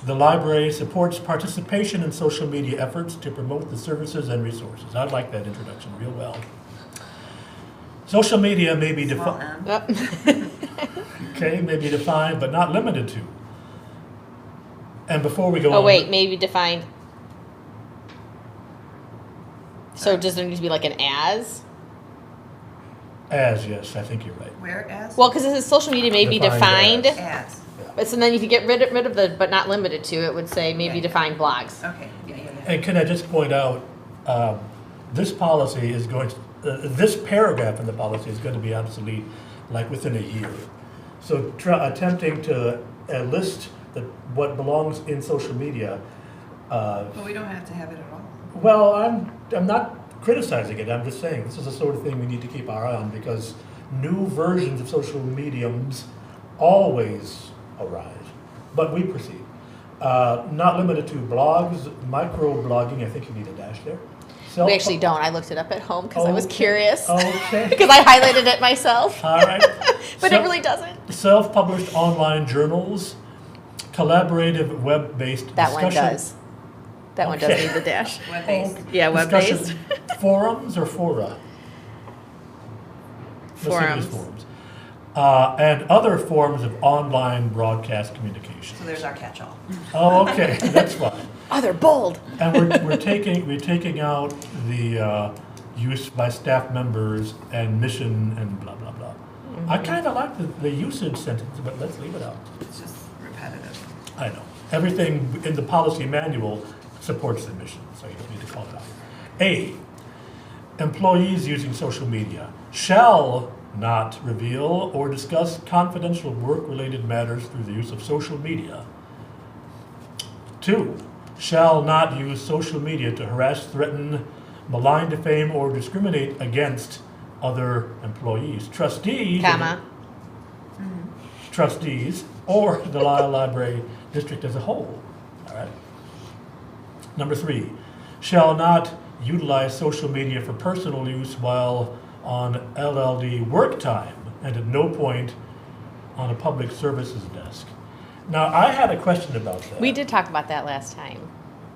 The library supports participation in social media efforts to promote the services and resources. I like that introduction real well. Social media may be Small defined. m. Okay, may be defined but not limited to. And before we go on. Oh, wait, maybe defined. So does there need to be like an as? As, yes, I think you're right. Whereas? Well, because it says social media may be Defined defined. As. But so then if you get rid of the but not limited to, it would say maybe Okay. define blogs. Okay, yeah. And can I just point out, this policy is going to, this paragraph in the policy is going to be obsolete like within a year. So attempting to list what belongs in social media, But we don't have to have it at all. well, I'm not criticizing it, I'm just saying this is the sort of thing we need to keep our eye on because new versions of social mediums always arise. But we proceed. Not limited to blogs, micro-blogging, I think you need a dash there. We actually don't. I looked it up at home because I was Okay. curious. Okay. Because I highlighted it myself. All right. But So- it really doesn't. Self-published online journals, collaborative web-based That one discussion- does. That one does Okay. need the dash. Web-based. Yeah, web-based. Discussion forums or fora? Let's see what it is, Forums. and other forms of online broadcast communication. So there's our catch-all. Oh, okay, that's fine. Oh, they're bold. And we're taking out the use by staff members and mission and blah, blah, blah. I kind of like the usage sentence, but let's leave it out. It's just repetitive. I know. Everything in the policy manual supports the mission, so you don't need to call it out. A, employees using social media shall not reveal or discuss confidential work-related matters through the use of social media. 2, shall not use social media to harass, threaten, malign, defame, or discriminate against other employees, trustees, Comma. trustees, or the Lisle Library District as a whole. All right. Number 3, shall not utilize social media for personal use while on LLD work time and at no point on a public services desk. Now, I had a question about that. We did talk about that last time.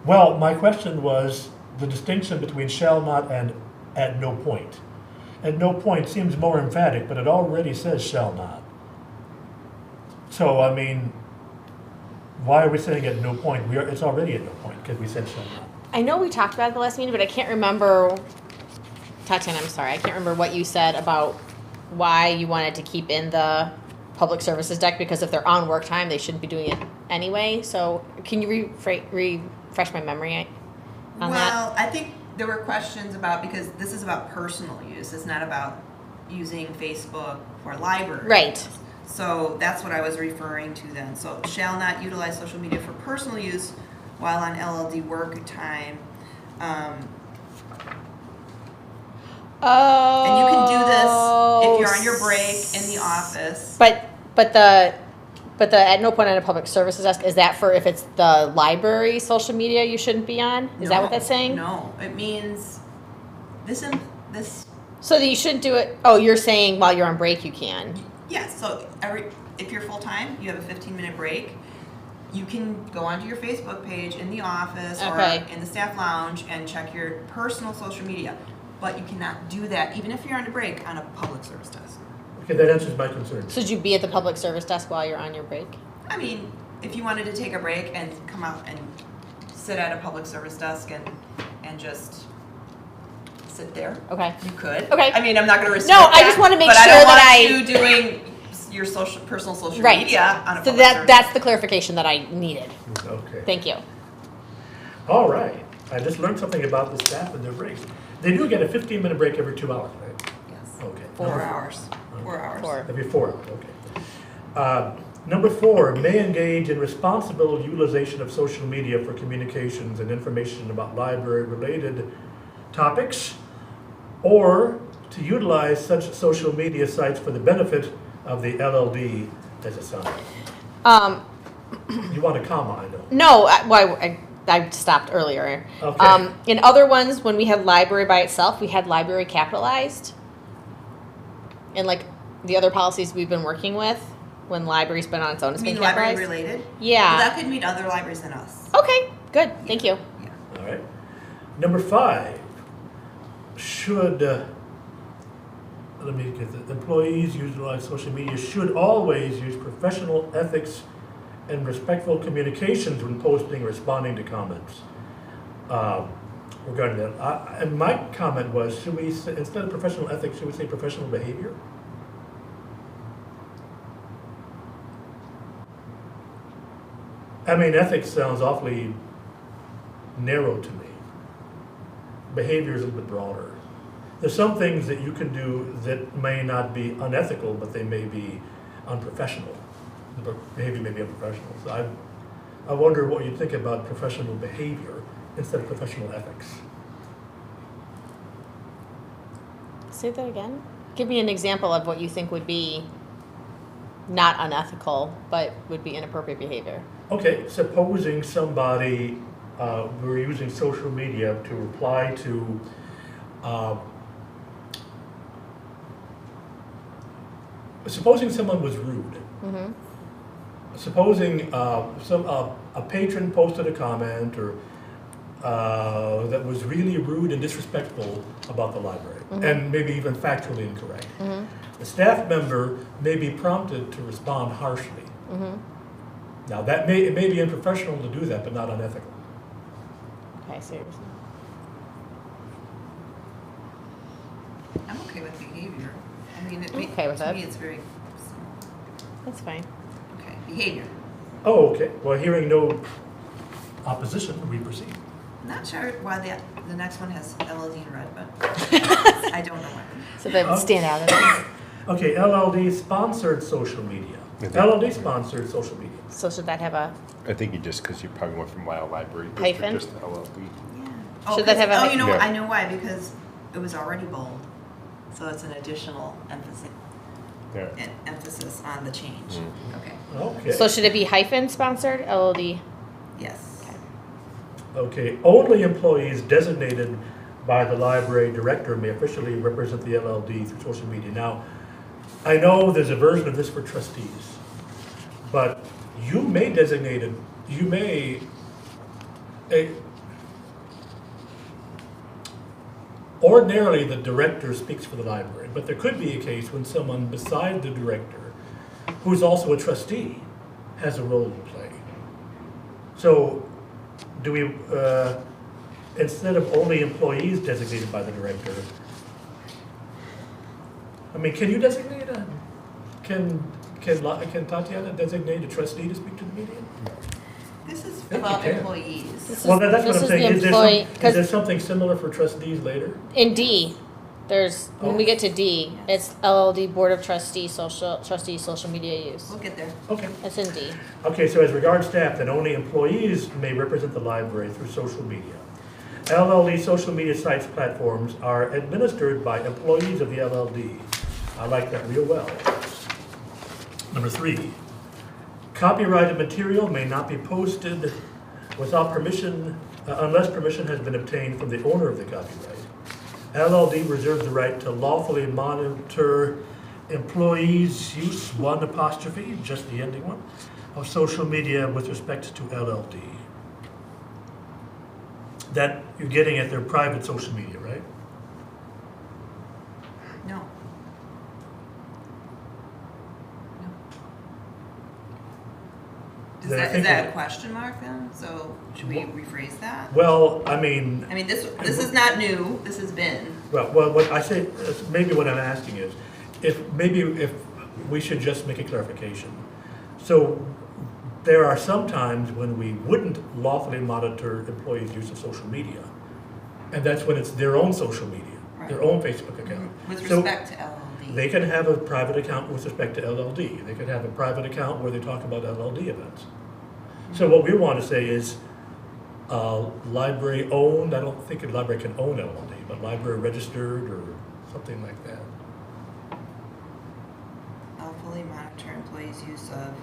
Well, my question was the distinction between shall not and at no point. At no point seems more emphatic, but it already says shall not. So, I mean, why are we saying at no point? It's already at no point because we said shall not. I know we talked about it the last meeting, but I can't remember, Tatiana, I'm sorry, I can't remember what you said about why you wanted to keep in the public services deck, because if they're on work time, they shouldn't be doing it anyway. So can you refresh my memory on that? Well, I think there were questions about, because this is about personal use, it's not about using Facebook for library. Right. So that's what I was referring to then. So shall not utilize social media for personal use while on LLD work time. Oh. And you can do this if you're on your break in the office. But the at no point on a public services desk, is that for if it's the library social media you shouldn't be on? Is that what that's saying? No, it means this. So that you shouldn't do it. Oh, you're saying while you're on break you can. Yes. So if you're full time, you have a 15-minute break. You can go onto your Facebook page in the office Okay. or in the staff lounge and check your personal social media. But you cannot do that even if you're on a break on a public service desk. Okay, that answers my concern. So should you be at the public service desk while you're on your break? I mean, if you wanted to take a break and come out and sit at a public service desk and just sit there, Okay. you could. Okay. I mean, I'm not going to restrict No, I that, just want to make but sure I don't that want you doing your personal social Right. media on a So public service. that's the clarification that I needed. Okay. Thank you. All right. I just learned something about the staff and their breaks. They do get a 15-minute break every 2 hours, right? Yes. Okay. 4 hours. 4 hours. 4. Every 4 hours, okay. Number 4, may engage in responsible utilization of social media for communications and information about library-related topics, or to utilize such social media sites for the benefit of the LLD as assigned. You want a comma, I know. No, I stopped earlier. Okay. In other ones, when we had library by itself, we had library capitalized. And like the other policies we've been working with, when library's been on its own, it's You been mean library capitalized. related? Yeah. Well, that could mean other libraries than us. Okay, good. Thank you. Yeah. All right. Number 5, should, let me get the employees utilize social media should always use professional ethics and respectful communications when posting and responding to comments. Regarding that, and my comment was, should we, instead of professional ethics, should we say professional behavior? I mean, ethics sounds awfully narrow to me. Behavior is a little bit broader. There's some things that you can do that may not be unethical, but they may be unprofessional. The behavior may be unprofessional. So I wonder what you think about professional behavior instead of professional ethics. Say that again. Give me an example of what you think would be not unethical, but would be inappropriate behavior. Okay, supposing somebody, we're using social media to reply to, supposing someone was rude. Mm-hmm. Supposing a patron posted a comment or that was really rude and disrespectful about the library, and maybe even factually incorrect. The staff member may be prompted to respond harshly. Now, it may be unprofessional to do that, but not unethical. Okay, so you're saying. I'm okay with behavior. I mean, Okay with to that. me, it's very, That's fine. okay, behavior. Oh, okay. Well, hearing no opposition, we proceed. Not sure why the next one has LLD in red, but I don't know why. So that would stand out. Okay, LLD sponsored social media. LLD sponsored social media. So should that have a, I think you just, because you probably went from Lisle Library Hyphen? District just to LLB. Yeah. Should that have a- Oh, you know, Yeah. I know why, because it was already bold. So it's an additional Yeah. emphasis on the change. Okay, Okay. so should it be hyphen sponsored, LLD? yes. Okay, only employees designated by the library director may officially represent the LLD through social media. Now, I know there's a version of this for trustees, but you may designate it, you may, ordinarily the director speaks for the library, but there could be a case when someone beside the director, who's also a trustee, has a role to play. So, do we, instead of only employees designated by the director, I mean, can you designate can Tatiana designate a trustee to speak to the media? This is think about you can. employees. This Well, that's what this I'm is saying. the Is there employee, is 'cause there something similar for trustees later? in D, there's, when we Oh. get to D, it's LLD Board of Trustees, social media use. We'll get there. Okay. It's in D. Okay, so as regards staff, then only employees may represent the library through social media. LLD social media sites platforms are administered by employees of the LLD. I like that real well. Number 3, copyrighted material may not be posted without permission, unless permission has been obtained from the owner of the copyright. LLD reserves the right to lawfully monitor employees' use, 1 apostrophe, just the ending one, of social media with respect to LLD. That you're getting at their private social media, right? No. No. Then I Is think that we- a question mark then? So should we rephrase that? Well, I mean, I mean, this is not new, this has been. well, what I say, maybe what I'm asking is, if we should just make a clarification. So there are some times when we wouldn't lawfully monitor employees' use of social media. And that's when it's their own social media, their Right. own Facebook account. With So respect to LLD. they can have a private account with respect to LLD. They could have a private account where they talk about LLD events. So what we want to say is, library owned, I don't think a library can own LLD, but library registered or something like that. I'll fully monitor employees' use of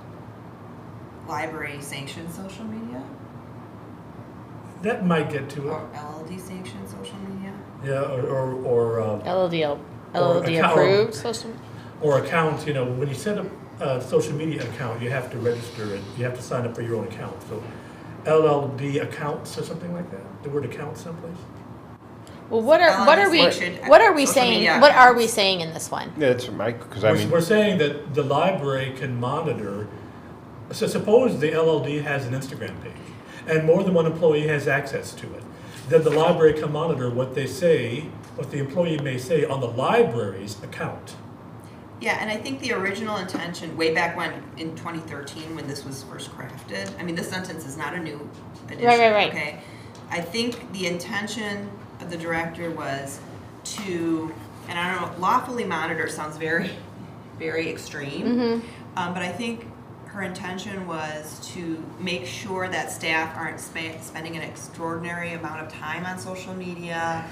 library sanctioned social media That might get to it, or LLD sanctioned social media. yeah, or LLD account- approved social, or account, you know, when you set up a social media account, you have to register it, you have to sign up for your own account. So LLD accounts or something like that, the word account someplace? well, what are we sanctioned saying, social media what are we accounts. saying in this one? Yeah, that's my, because I mean, We're saying that the library can monitor, so suppose the LLD has an Instagram page, and more than one employee has access to it. Then the library can monitor what they say, what the employee may say on the library's account. Yeah, and I think the original intention, way back when, in 2013, when this was first crafted, I mean, this sentence is not a new addition, Right. okay? I think the intention of the director was to, and I don't know, lawfully monitor sounds very, very extreme. But I think her intention was to make sure that staff aren't spending an extraordinary amount of time on social media,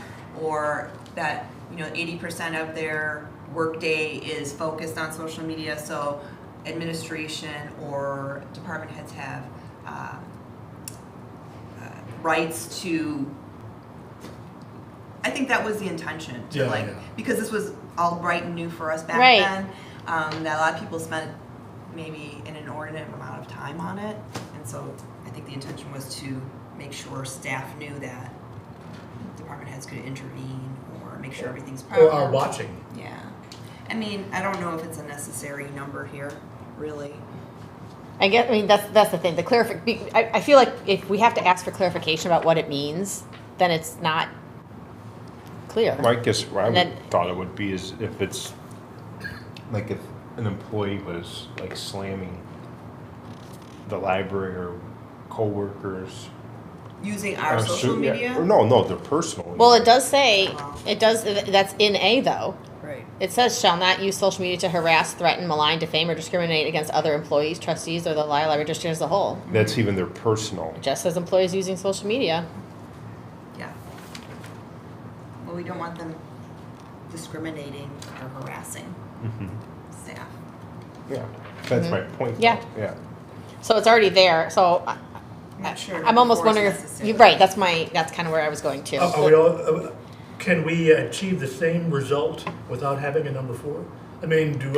or that, 80% of their workday is focused on social media, so administration or department heads have rights to, I think that was the intention, to Yeah. because this was all bright and new for us back Right. then, that a lot of people spent maybe an inordinate amount of time on it, and so I think the intention was to make sure staff knew that department heads could intervene or make sure everything's proper. Or are watching. Yeah. I mean, I don't know if it's a necessary number here, really. I mean, that's the thing, I feel like if we have to ask for clarification about what it means, then it's not clear. Well, I guess what I And then- thought it would be is if it's, like if an employee was like slamming the library or coworkers. Using our or social so- yeah, media? or no, their personal. Well, it does say, that's in A though. Right. It says shall not use social media to harass, threaten, malign, defame, or discriminate against other employees, trustees, or the Lisle Library District as a whole. That's even their personal. It just says employees using social media. Yeah. Well, we don't want them discriminating or harassing Mhm. staff. Yeah, that's my point. though. Yeah. Yeah. So it's already there, so I'm not sure. I'm almost before it's wondering if, necessary. you're right, that's kind of where I was going to. Are we all, can we achieve the same result without having a number 4? I mean, do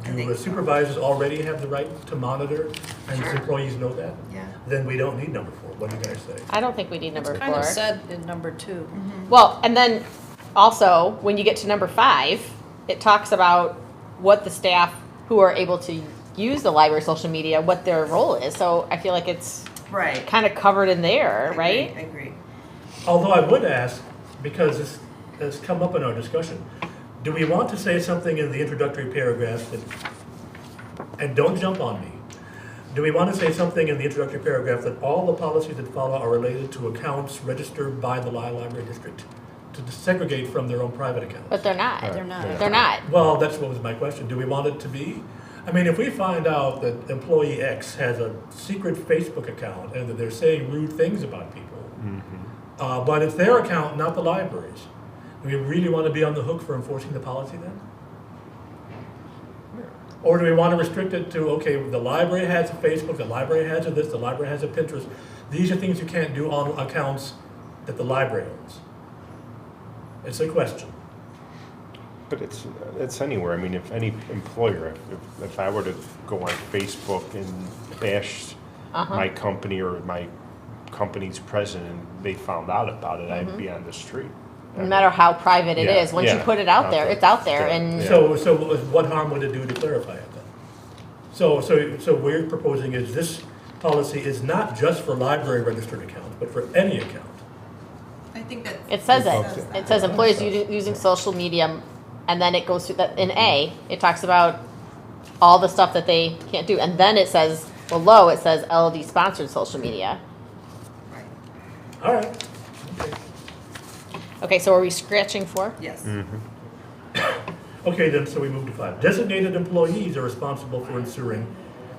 think so. supervisors already have the right to monitor and Sure. employees know that? Yeah. Then we don't need number 4. What do you guys say? I don't think we need number Kind 4. of said in number 2. Well, and then also, when you get to number 5, it talks about what the staff who are able to use the library social media, what their role is. So I feel like it's Right. kind of covered in there, I right? agree. Although I would ask, because this has come up in our discussion, do we want to say something in the introductory paragraph that, and don't jump on me, do we want to say something in the introductory paragraph that all the policies that follow are related to accounts registered by the Lisle Library District, to segregate from their own private accounts? But they're not. They're not. They're not. Well, that's what was my question. Do we want it to be? I mean, if we find out that employee X has a secret Facebook account and that they're saying rude things about people, but it's their account, not the library's, do we really want to be on the hook for enforcing the policy then? Or do we want to restrict it to, okay, the library has a Facebook, the library has a this, the library has a Pinterest. These are things you can't do on accounts that the library owns. It's a question. But it's anywhere. I mean, if any employer, if I were to go on Facebook and bash my company or my company's president, they found out about it, I'd be on the street. No matter how private it Yeah, is, once you yeah. put it out there, Okay. it's out there, Yeah. and Yeah. So what harm would it do to clarify it then? So what you're proposing is this policy is not just for library registered accounts, but for any account. I think that. it says it. Okay. It says employees using social media, and then it goes through that, in A, it talks about all the stuff that they can't do, and then it says, below, it says LLD sponsored social media. Right. All right. Okay. Okay, so are we scratching 4? Yes. Okay, then, so we move to 5. Designated employees are responsible for ensuring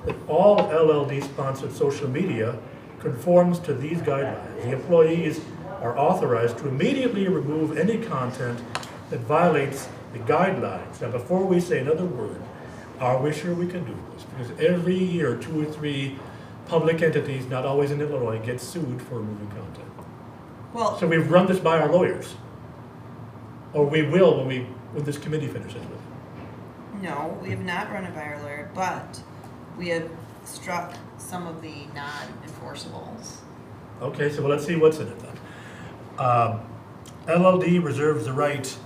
that all LLD-sponsored social media conforms to these guidelines. The employees are authorized to immediately remove any content that violates the guidelines. Now, before we say another word, are we sure we can do this? Because every year, 2 or 3 public entities, not always in Illinois, get sued for removing content. Well, So we've run this by our lawyers. Or we will when this committee finishes with it. no, we have not run it by our lawyer, but we have struck some of the non-enforceables. Okay, so let's see what's in it then. LLD reserves the right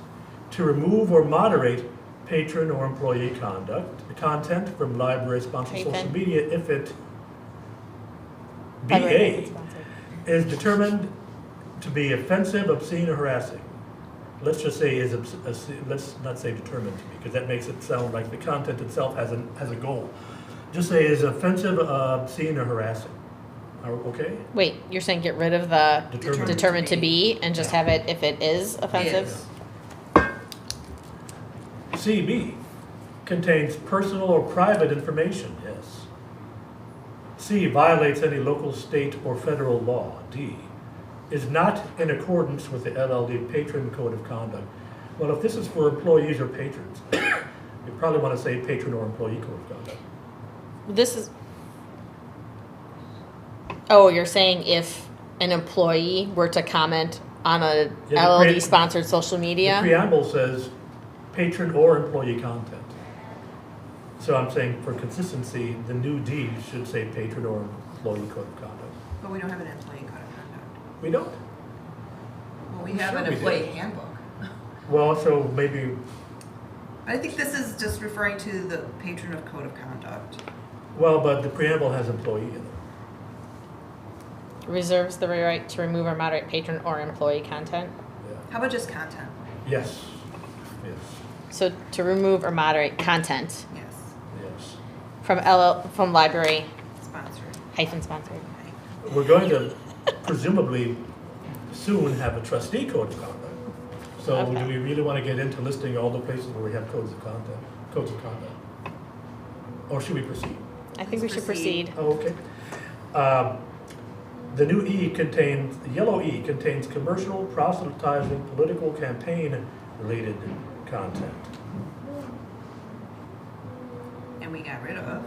to remove or moderate patron or employee content from library-sponsored social Patron. media if it, BA, is determined to be offensive, obscene, or harassing. Let's just say let's not say determined to be, because that makes it sound like the content itself has a goal. Just say is offensive, obscene, or harassing. Okay? Wait, you're saying get rid of the Determined. determined to be and just have it if it is offensive? CB contains personal or private information, yes. C violates any local, state, or federal law. D is not in accordance with the LLD patron code of conduct. Well, if this is for employees or patrons, you probably want to say patron or employee code of conduct. This is, oh, you're saying if an employee were to comment on a Yeah, LLD sponsored social The media? preamble says patron or employee content. So I'm saying for consistency, the new D should say patron or employee code of conduct. But we don't have an employee code of conduct. We don't? Well, we have an Sure we do. employee handbook. Well, so maybe, I think this is just referring to the patron of code of conduct. well, but the preamble has employee in it. Reserves the right to remove or moderate patron or employee content. Yeah. How about just content? Yes, yes, So to remove or moderate content Yes, yes. from library sponsored. sponsored. We're going to presumably soon have a trustee code of conduct. So Okay. do we really want to get into listing all the places where we have codes of conduct? Or should we proceed? I think we Let's should proceed. proceed. Oh, okay. The new the yellow E contains commercial, proselytizing, political campaign-related content. And we got rid of.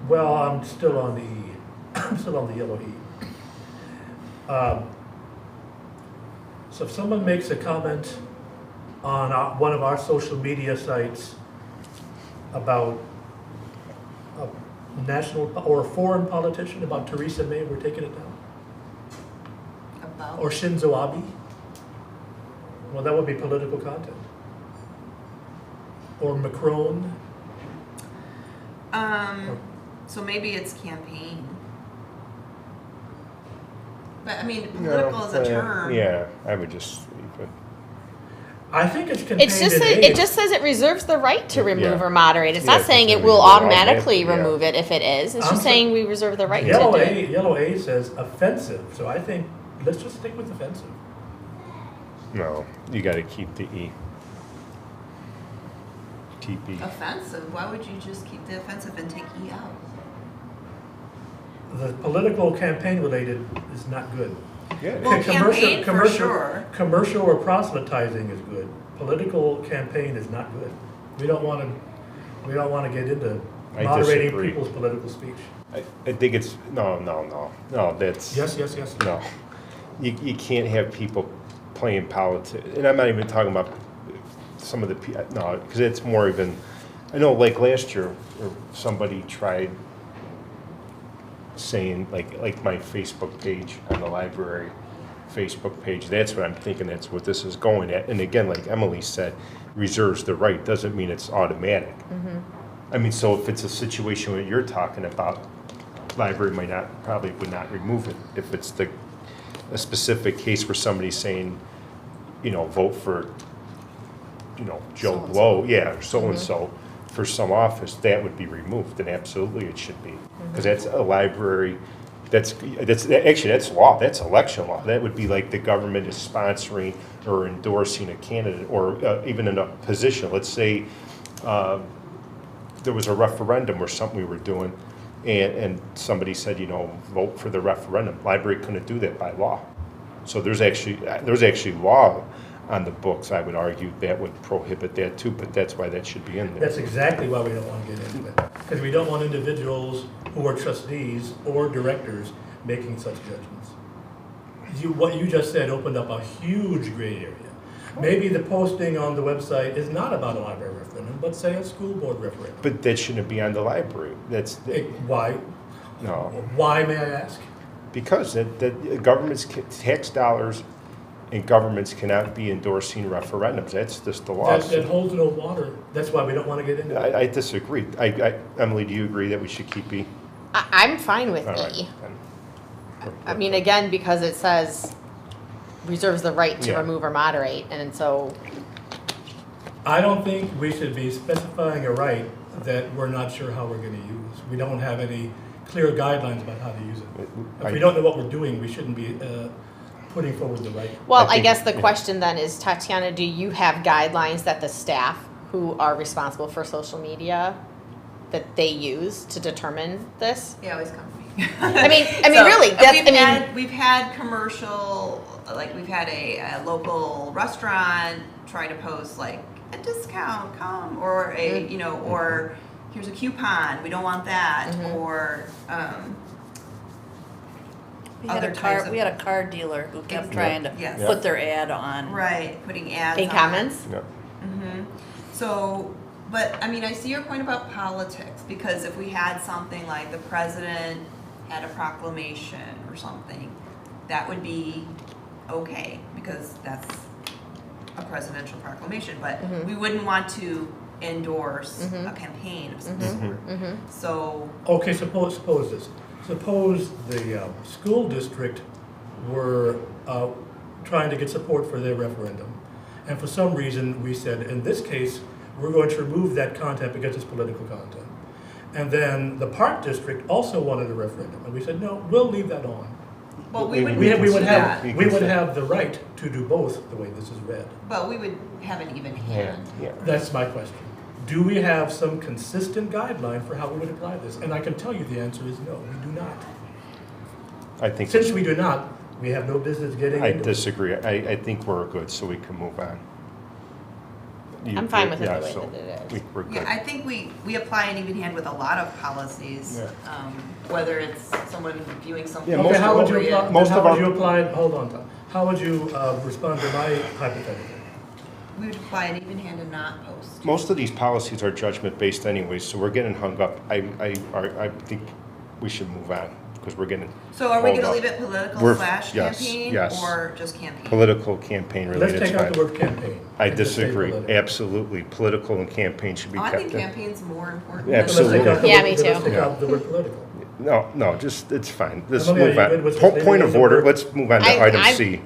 Well, I'm still on the E. I'm still on the yellow E. So if someone makes a comment on one of our social media sites about a national or a foreign politician, about Theresa May, we're taking it down. About. Or Shinzo Abe, well, that would be political content. Or Macron. So maybe it's campaign. But I mean, political is a term. Yeah, I would just leave it. I think it's contained It's just in that, A. it just says it reserves the right to remove Yeah. or moderate. It's Yeah, not it saying doesn't it will really go automatically automatic, yeah. remove it if it is. It's I'm just so- saying we reserve the right to Yellow do A, it. yellow A says offensive, so I think, let's just stick with offensive. No, you gotta keep the E. Keep E. Offensive. Why would you just keep the offensive and take E out? The political campaign related is not good. Yeah. Well, Okay, campaign for sure. Commercial or proselytizing is good. Political campaign is not good. We don't want to get into I moderating disagree. people's political speech. I think it's, no, that's. Yes. No. You can't have people playing politics, and I'm not even talking about some of the, no, because it's more even, I know like last year, or somebody tried saying, like my Facebook page on the library Facebook page, that's what I'm thinking, that's what this is going at. And again, like Emily said, reserves the right, doesn't mean it's automatic. I mean, so if it's a situation that you're talking about, library probably would not remove it. If it's a specific case where somebody's saying, vote for, Joe So-and-so. Blow, yeah, or so-and-so for some office, that would be removed, and absolutely it should be. Because that's a library, that's law, that's election law. That would be like the government is sponsoring or endorsing a candidate, or even in a position. Let's say there was a referendum or something we were doing, and somebody said, vote for the referendum. Library couldn't do that by law. So there's actually law on the books, I would argue, that would prohibit that too, but that's why that should be in there. That's exactly why we don't want to get into it. Because we don't want individuals who are trustees or directors making such judgments. What you just said opened up a huge gray area. Maybe the posting on the website is not about a library referendum, but say a school board referendum. But that shouldn't be on the library. Why? No, Why, may I ask? because that government's tax dollars and governments cannot be endorsing referendums. That's just the law. That holds no water. That's why we don't want to get into it. I disagree. Emily, do you agree that we should keep E? I'm fine with All right, E. then. I mean, again, because it says reserves the right to Yeah. remove or moderate, and so I don't think we should be specifying a right that we're not sure how we're going to use. We don't have any clear guidelines about how to use it. If we don't know what we're doing, we shouldn't be putting forward the right. well, I I think- guess the yeah. question then is, Tatiana, do you have guidelines that the staff who are responsible for social media that they use to determine this? They always come to me. I mean, So, really, that's, we've had commercial, like we've had a local restaurant try to post like a discount, come, or or here's a coupon, we don't want that, or We had other a types car, of- we had a car dealer who kept Yeah. trying to Yes. put their ad on. right, putting ads in on. comments? Yeah. So, but I mean, I see your point about politics, because if we had something like the president had a proclamation or something, that would be okay, because that's a presidential proclamation, but we wouldn't want to endorse a campaign of some sort. So, Okay, suppose this. Suppose the school district were trying to get support for their referendum. And for some reason, we said, in this case, we're going to remove that content because it's political content. And then the park district also wanted a referendum. And we said, no, we'll leave that on. well, we would We need to do would that, have the right to do both the way this is read. but we would have an even hand. Yeah. That's my question. Do we have some consistent guideline for how we would apply this? And I can tell you the answer is no, we do not. I think, Since we do not, we have no business getting I into it. disagree. I think we're good, so we can move on. I'm fine with it the Yeah, way so that it is. We're good. Yeah, I think we apply an even hand with a lot of policies, whether it's someone viewing something. Yeah, Okay, how would you appropriate. apply, most how of would our- you apply, hold on, Tom. How would you respond to my hypothetical? We would apply an even hand and not post. Most of these policies are judgment based anyway, so we're getting hung up. I think we should move on because we're getting. So are we hung gonna up. leave it political We're- slash yes, campaign yes. or just campaign? Political campaign Let's related. take out the word campaign. I and just say disagree. political. Absolutely. Political and campaign should be Oh, I kept think in. campaign's more important. Yeah, So let's take out the Yeah, word- me too. Let's take Yeah. out the word political. No, just, it's fine. Let's Emily, are move you on. good with Po- just Point leaving of the order, word- let's move on to item C.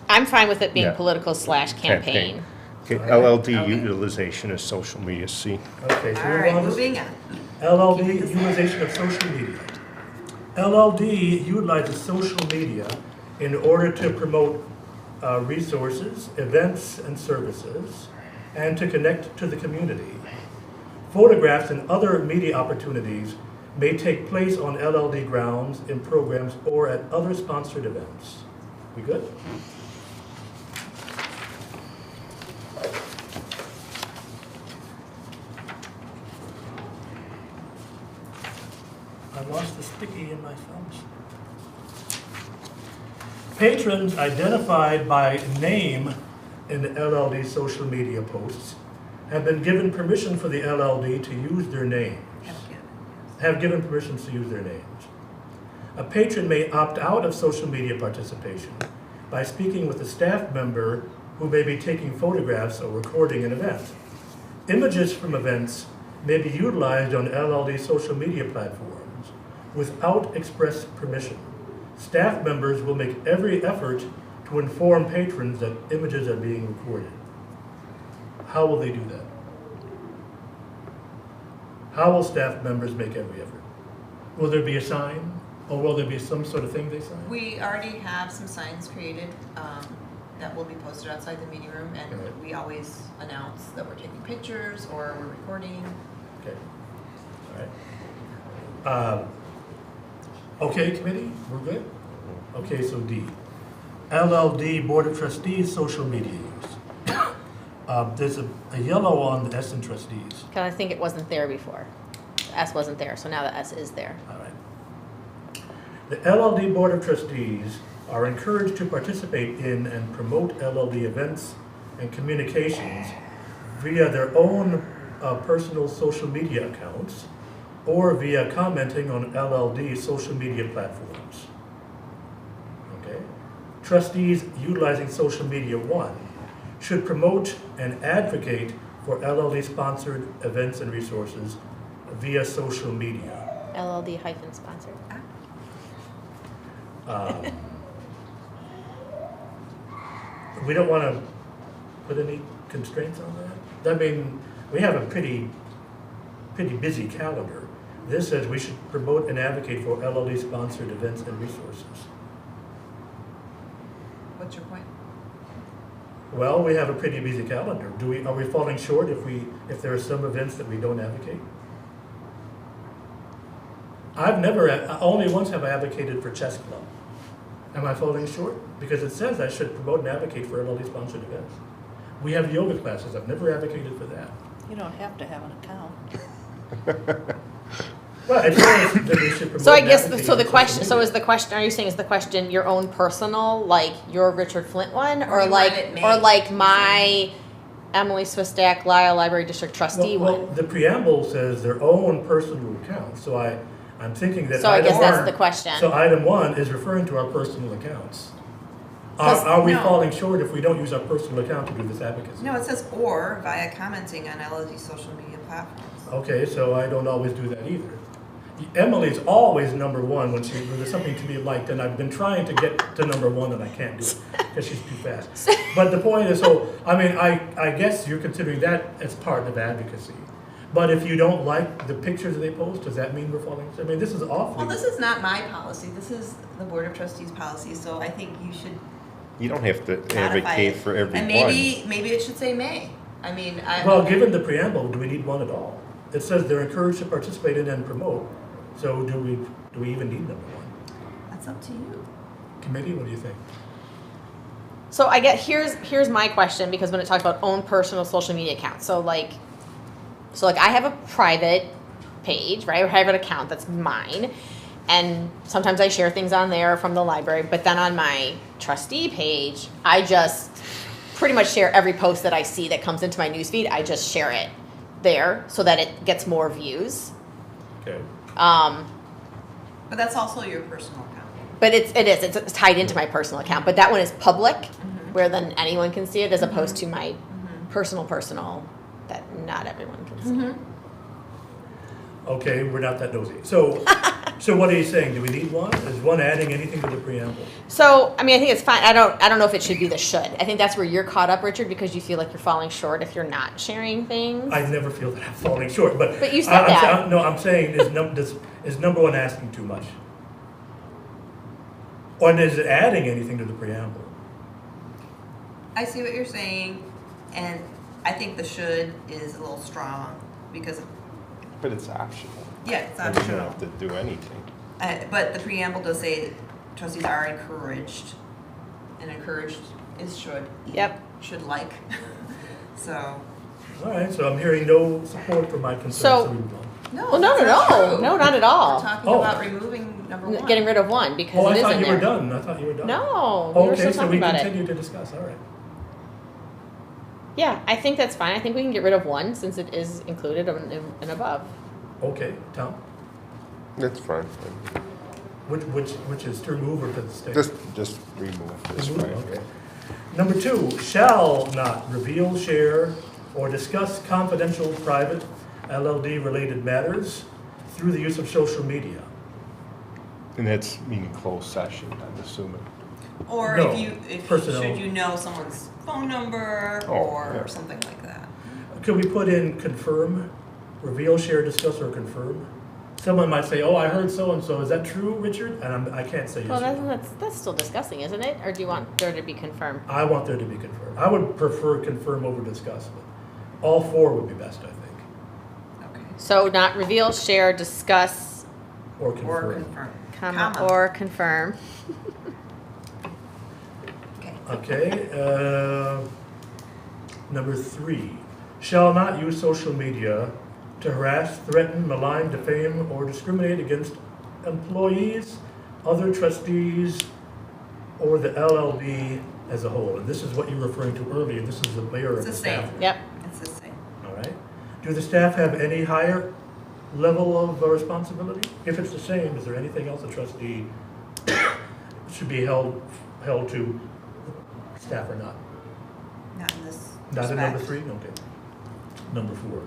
I'm fine with it being Yeah. political slash campaign. Okay, Alright. LLD Okay. utilization of social media, C. Okay, so All we're right, on to moving on. LLD, Keep it the same. utilization of social media. LLD utilizes social media in order to promote resources, events, and services, and to connect to the community. Photographs and other media opportunities may take place on LLD grounds, in programs, or at other sponsored events. We good? I lost the sticky in my thumbs. Patrons identified by name in the LLD social media posts have been given permission for the LLD to use their names. Have given permissions to use their names. A patron may opt out of social media participation by speaking with a staff member who may be taking photographs or recording an event. Images from events may be utilized on LLD social media platforms without express permission. Staff members will make every effort to inform patrons that images are being recorded. How will they do that? How will staff members make every effort? Will there be a sign, or will there be some sort of thing they sign? We already have some signs created that will be posted outside the meeting room, and Right. we always announce that we're taking pictures or we're recording. Okay, all right. Okay, committee, we're good? Okay, so D. LLD Board of Trustees social media use. There's a yellow on the S in trustees. Because I think it wasn't there before. The S wasn't there, so now the S is there. All right. The LLD Board of Trustees are encouraged to participate in and promote LLD events and communications via their own personal social media accounts or via commenting on LLD social media platforms. Okay? Trustees utilizing social media, one, should promote and advocate for LLD-sponsored events and resources via social media. LLD hyphen sponsored. We don't want to put any constraints on that? I mean, we have a pretty busy calendar. This says we should promote and advocate for LLD-sponsored events and resources. What's your point? Well, we have a pretty busy calendar. Are we falling short if there are some events that we don't advocate? Only once have I advocated for chess club. Am I falling short? Because it says I should promote and advocate for LLD-sponsored events. We have yoga classes. I've never advocated for that. You don't have to have an account. Well, it says that we should promote So I and guess, advocate so the for question, social so is media. the question, are you saying is the question your own personal, like your Richard Flint one? Or Or you like, want it made? or like my Emily Swistack Lisle Library District trustee Well, one? the preamble says their own personal account, so I I'm thinking that So I guess item that's one- the question. So item 1 is referring to our personal accounts. Because- Are we no. falling short if we don't use our personal account to do this advocacy? No, it says or via commenting on LLD social media platforms. Okay, so I don't always do that either. Emily's always number 1 when there's something to be liked, and I've been trying to get to number 1 and I can't do it because she's too fast. But the point is, I guess you're considering that as part of advocacy. But if you don't like the pictures they post, does that mean we're falling? I mean, this is awfully. Well, this is not my policy. This is the Board of Trustees policy, so I think you should You don't have to modify advocate it. for everyone. And maybe it should say may. I mean, Well, given the preamble, do we need one at all? It says they're encouraged to participate in and promote. So do we even need number 1? that's up to you. Committee, what do you think? So I get here's my question, because when it talks about own personal social media accounts, so like I have a private page, right? I have an account that's mine, and sometimes I share things on there from the library. But then on my trustee page, I just pretty much share every post that I see that comes into my newsfeed. I just share it there so that it gets more views. Okay. But that's also your personal account. But it's tied into my personal account. But that one is public, where then anyone can see it, as opposed to my personal that not everyone can see. Okay, we're not that nosy. So what are you saying? Do we need one? Is one adding anything to the preamble? So I mean, I think it's fine. I don't know if it should be the should. I think that's where you're caught up, Richard, because you feel like you're falling short if you're not sharing things. I never feel that I'm falling short, but you said that. No, I'm saying is number 1 asking too much? Or is it adding anything to the preamble? I see what you're saying, and I think the should is a little strong because, But it's optional. yeah, it's And you don't optional. have to do anything. But the preamble does say trustees are encouraged, and encouraged is should. Yep. Should like. So. All right, so I'm hearing no support for my concerns. So- we move on. No, Well, no, that's not true. no, not at all. We're talking Oh. about removing number 1. Getting rid of one because Oh, it I is thought in you there. were done. I thought you were done. No, we were still Okay, so talking we about it. continue to discuss. All right. Yeah, I think that's fine. I think we can get rid of one since it is included and above. Okay, Tom. That's fine. Which is to remove or to stay? Just remove this Remove, right. okay. Number 2, shall not reveal, share, or discuss confidential, private, LLD-related matters through the use of social media. And that's meaning closed session, I'm assuming. Or No, if personnel. should you know someone's phone number Oh, or yeah. something like that. Could we put in confirm, reveal, share, discuss, or confirm? Someone might say, oh, I heard so-and-so. Is that true, Richard? And I can't say yes Well, or no. that's still discussing, isn't it? Or do you want there to be confirmed? I want there to be confirmed. I would prefer confirm over discuss, but all 4 would be best, I think. Okay. So not reveal, share, discuss, Or Or confirm. confirm. or confirm. Okay. Okay, number 3, shall not use social media to harass, threaten, malign, defame, or discriminate against employees, other trustees, or the LLB as a whole. And this is what you were referring to earlier. This is the mayor It's of the the staff. same. Yep. It's the same. All right. Do the staff have any higher level of responsibility? If it's the same, is there anything else a trustee should be held to, staff or not? Not in this Not in number respect. 3? Okay. Number 4.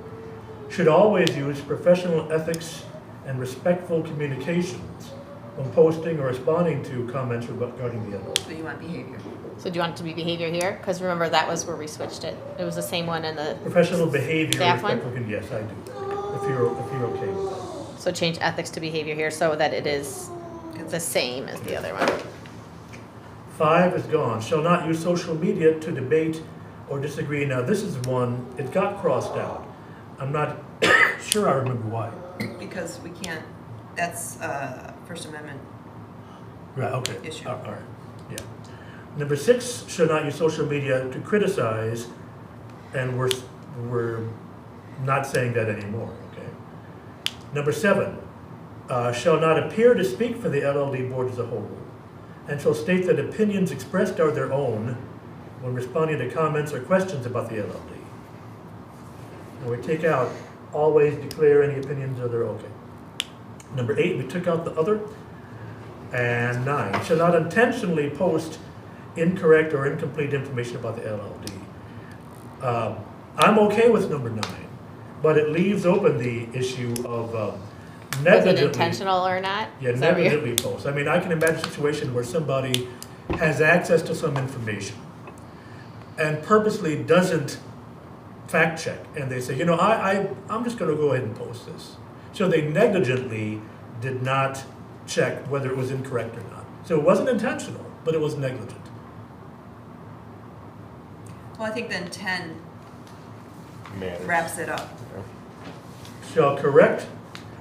Should always use professional ethics and respectful communications when posting or responding to comments regarding the LLC. So you want behavior. So do you want it to be behavior here? Because remember, that was where we switched it. It was the same one in the, Professional behavior, Staff one? respectful, yes, I do. If you're okay with that. so change ethics to behavior here so that it is the same as the other one. 5 is gone. Shall not use social media to debate or disagree. Now, this is one, it got crossed out. I'm not sure I remember why. Because we can't, that's First Amendment. Right, okay. Issue. All right, yeah. Number 6, shall not use social media to criticize, and we're not saying that anymore, okay? Number 7, shall not appear to speak for the LLD board as a whole, and shall state that opinions expressed are their own when responding to comments or questions about the LLD. And we take out, always declare any opinions are their, okay. Number 8, we took out the other. And 9, shall not intentionally post incorrect or incomplete information about the LLD. I'm okay with number 9, but it leaves open the issue of Was it negligently. intentional or not? Yeah, Is that what you're- negligently post. I mean, I can imagine a situation where somebody has access to some information and purposely doesn't fact check, and they say, I'm just gonna go ahead and post this. So they negligently did not check whether it was incorrect or not. So it wasn't intentional, but it was negligent. Well, I think then 10 Man. wraps it up. Shall correct,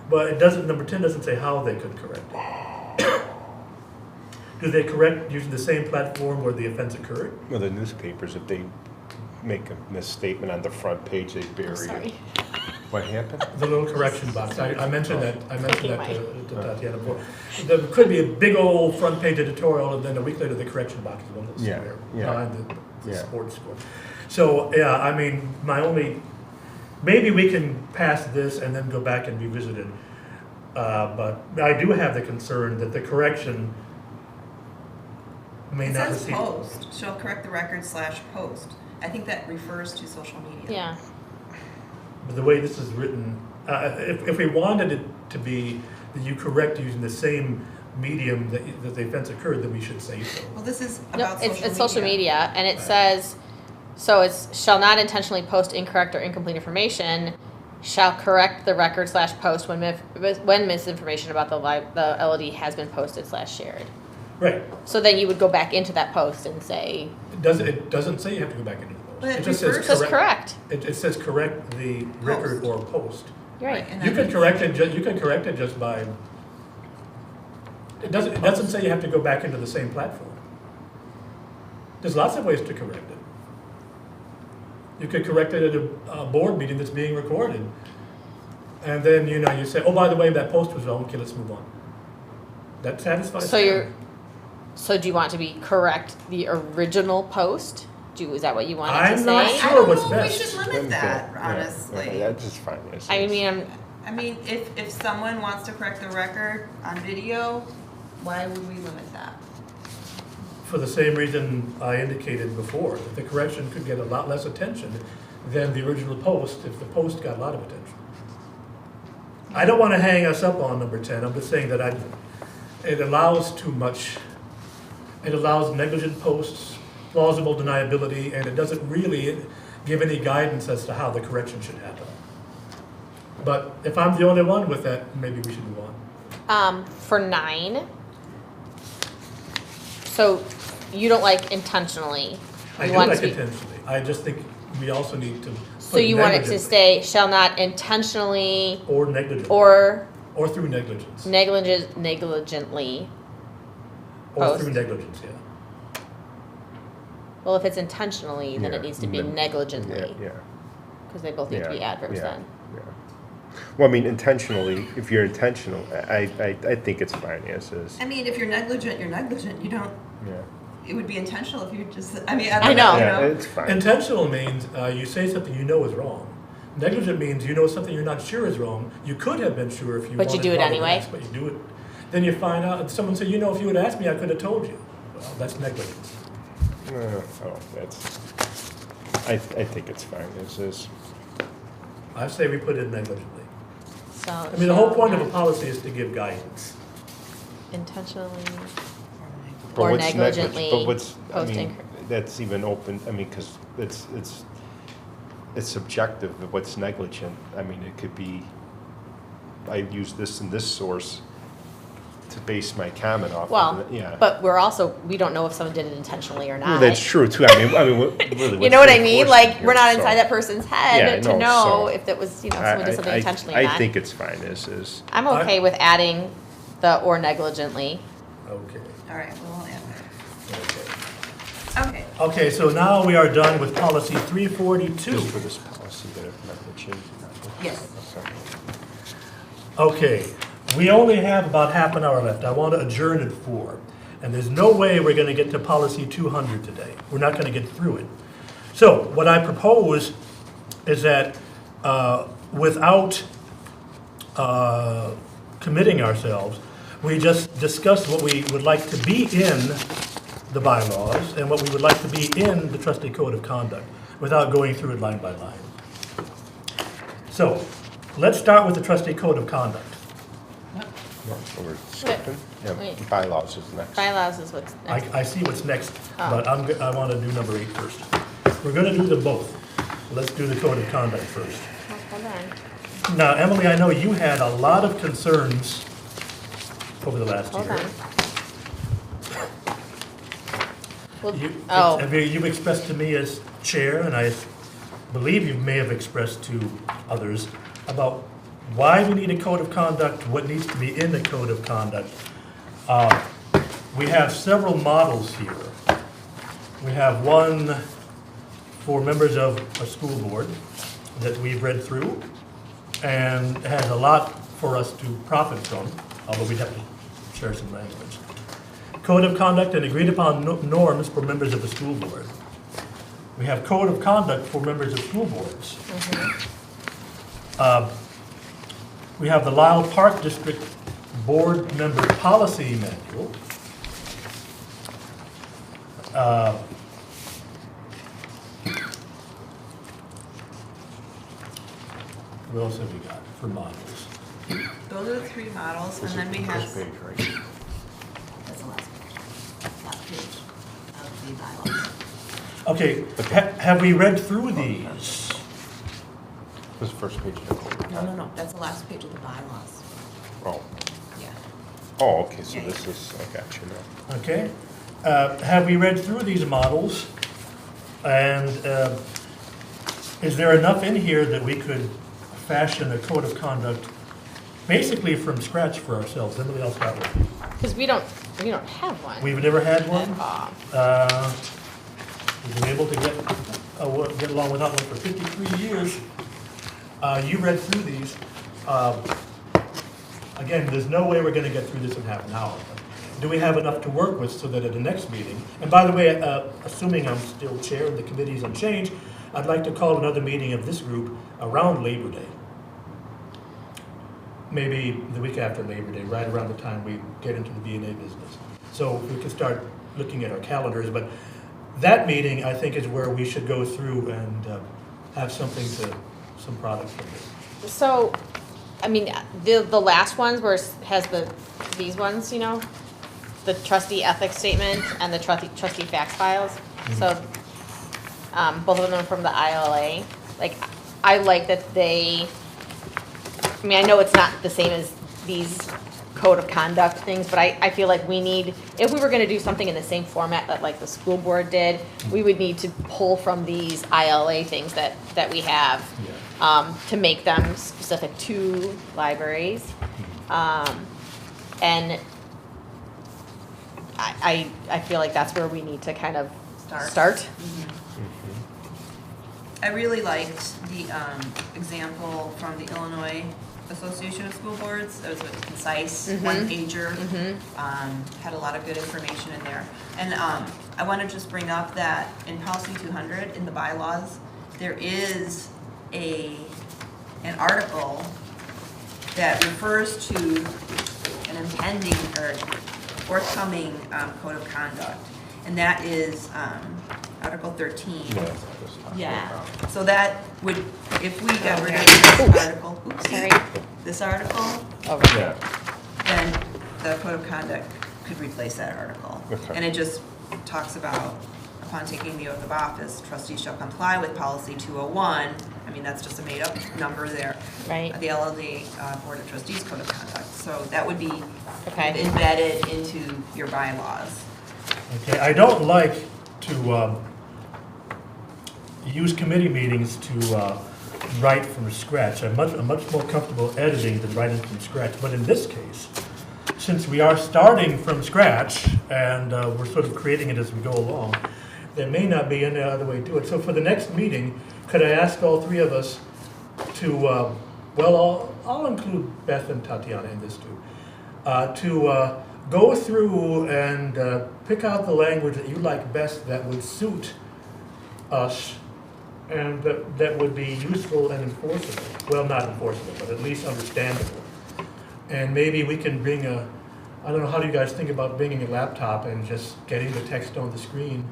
but it doesn't, number 10 doesn't say how they could correct it. Do they correct using the same platform where the offense occurred? Well, the newspapers, if they make a misstatement on the front page, they bury I'm sorry. it. What happened? The little correction box, I mentioned that Cookie to Tatiana before. There could be a big old front page editorial, and then a week later, the correction box is one little Yeah, square yeah, behind the yeah. sports score. So, yeah, I mean, maybe we can pass this and then go back and revisit it. But I do have the concern that the correction may It not says receive. post, shall correct the record / post. I think that refers to social media. Yeah. But the way this is written, if we wanted it to be that you correct using the same medium that the offense occurred, then we should say so. Well, this is No, about it's social media, and it says, so it's shall not intentionally post incorrect or incomplete information, shall correct the record / post when misinformation about the LOD has been posted / shared. Right. So then you would go back into that post and say, It doesn't say you have to go back into the post. But it just refers- it says correct. It says correct the record or post. You're right. and You then- can correct it, you can correct it just by, it doesn't say you have to go back into the same platform. There's lots of ways to correct it. You could correct it at a board meeting that's being recorded. And then, you say, oh, by the way, that post was wrong, okay, let's move on. That satisfies. So do you want to be correct the original post? Is that what you wanted to I'm say? not I sure don't what's know if we best. should limit that, Yeah, honestly. that's just fine. I mean, if someone wants to correct the record on video, why would we limit that? For the same reason I indicated before, that the correction could get a lot less attention than the original post if the post got a lot of attention. I don't want to hang us up on number 10. I'm just saying that it allows too much. It allows negligent posts, plausible deniability, and it doesn't really give any guidance as to how the correction should happen. But if I'm the only one with that, maybe we should move on. for 9, so you don't like intentionally. I You do want like to be- intentionally. I just think we also need to So put you want it to negligently say shall not intentionally or negligently or or through negligence negligently. or post. through negligence. Yeah. Well, if it's intentionally, then Yeah, it needs to be then- negligently, Yeah. because they both need to be Yeah, adverbs yeah, then. yeah. Well, I mean, intentionally, if you're intentional, I think it's fine as is. I mean, if you're negligent, you're negligent. You don't, Yeah. it would be intentional if you just, I mean, I know. Yeah, you know. it's fine. Intentional means you say something you know is wrong. Negligent means you know something you're not sure is wrong. You could have been sure if you But you wanted do it to anyway? ask, but you do it. Then you find out, and someone say, if you had asked me, I could have told you. Well, that's negligence. Oh, that's, I think it's fine as is. I say we put in negligently. So. I mean, the whole shall point of a not policy is to give guidance. intentionally But or what's negligently But what's, I post mean, incorrect. that's even open, I mean, because it's subjective, of what's negligent. I mean, it could be, I use this and this source to base my comment off Well, of, yeah. but we don't know if someone did it intentionally or Well, not. that's true too. I mean, really. You know what I mean? Like, Like, we're not inside that person's Yeah, head to no, know so- if it was, someone did something intentionally or I not. think it's fine as is. I'm okay with adding the or negligently. Okay. All right, well, we'll add Okay. that. Okay. Okay, so now we are done with policy 342. Just for this policy that if nothing changes. Yes. Okay, we only have about half an hour left. I want to adjourn at 4. And there's no way we're going to get to policy 200 today. We're not going to get through it. So what I propose is that without committing ourselves. We just discussed what we would like to be in the bylaws and what we would like to be in the trustee code of conduct without going through it line by line. So, let's start with the trustee code of conduct. No, we're skipping. Yeah, Wait. bylaws is next. Bylaws is what's next. I see what's next, Oh. but I want to do number 8 first. We're going to do them both. Let's do the code of conduct first. Oh, hold on. Now, Emily, I know you had a lot of concerns over the last Hold year. on. Well, Have you expressed to me as chair, and I believe you may have expressed to others, about why we need a code of conduct, what needs to be in the code of conduct. We have several models here. We have one for members of a school board that we've read through, and has a lot for us to profit from, although we'd have to share some language. Code of conduct and agreed upon norms for members of the school board. We have code of conduct for members of school boards. We have the Lisle Park District Board Member Policy Manual. What else have we got for models? Those are the 3 models, and This then is we the have. first page, right? That's the last page of the bylaws. Okay, have we read through these? This is the first page of the code. No, that's the last page of the bylaws. Oh, Yeah. oh, okay, so Yeah, this is, I got you now. Okay. Have we read through these models? And is there enough in here that we could fashion a code of conduct basically from scratch for ourselves? Emily, I'll start with you. because we don't have one. We've never had one. Aw. We've been able to get along without one for 53 years. You read through these. Again, there's no way we're going to get through this in half an hour. Do we have enough to work with so that at the next meeting, and by the way, assuming I'm still chair and the committee's unchanged, I'd like to call another meeting of this group around Labor Day. Maybe the week after Labor Day, right around the time we get into the B&A business. So we can start looking at our calendars, but that meeting, I think, is where we should go through and have some product from it. So, I mean, the last ones where it has these ones, the trustee ethics statement and the trustee facts files. So, both of them are from the ILA. Like, I like that they. I mean, I know it's not the same as these code of conduct things, but I feel like we need, if we were gonna do something in the same format that like the school board did, we would need to pull from these ILA things that we have, to make them specific to libraries. And I feel like that's where we need to kind of start. I really liked the example from the Illinois Association of School Boards. That was a concise one-pager. Had a lot of good information in there. And I want to just bring up that in Policy 200, in the bylaws, there is an article that refers to an impending or forthcoming code of conduct. And that is Article 13. Yeah, that's what I was talking Yeah, about. so that would, if we got rid of this article, Sorry. this article, Oh, right. Yeah, then the code of conduct could replace that article. Okay. And it just talks about, upon taking the oath of office, trustees shall comply with policy 201. I mean, that's just a made-up number there. Right. The LLD Board of Trustees Code of Conduct. So that would be Okay. embedded into your bylaws. Okay, I don't like to use committee meetings to write from scratch. I'm much more comfortable editing than writing from scratch. But in this case, since we are starting from scratch and we're sort of creating it as we go along, there may not be any other way to do it. So for the next meeting, could I ask all three of us to, well, I'll include Beth and Tatiana in this too, to go through and pick out the language that you like best that would suit us and that would be useful and enforceable. Well, not enforceable, but at least understandable. And maybe we can bring I don't know, how do you guys think about bringing a laptop and just getting the text on the screen?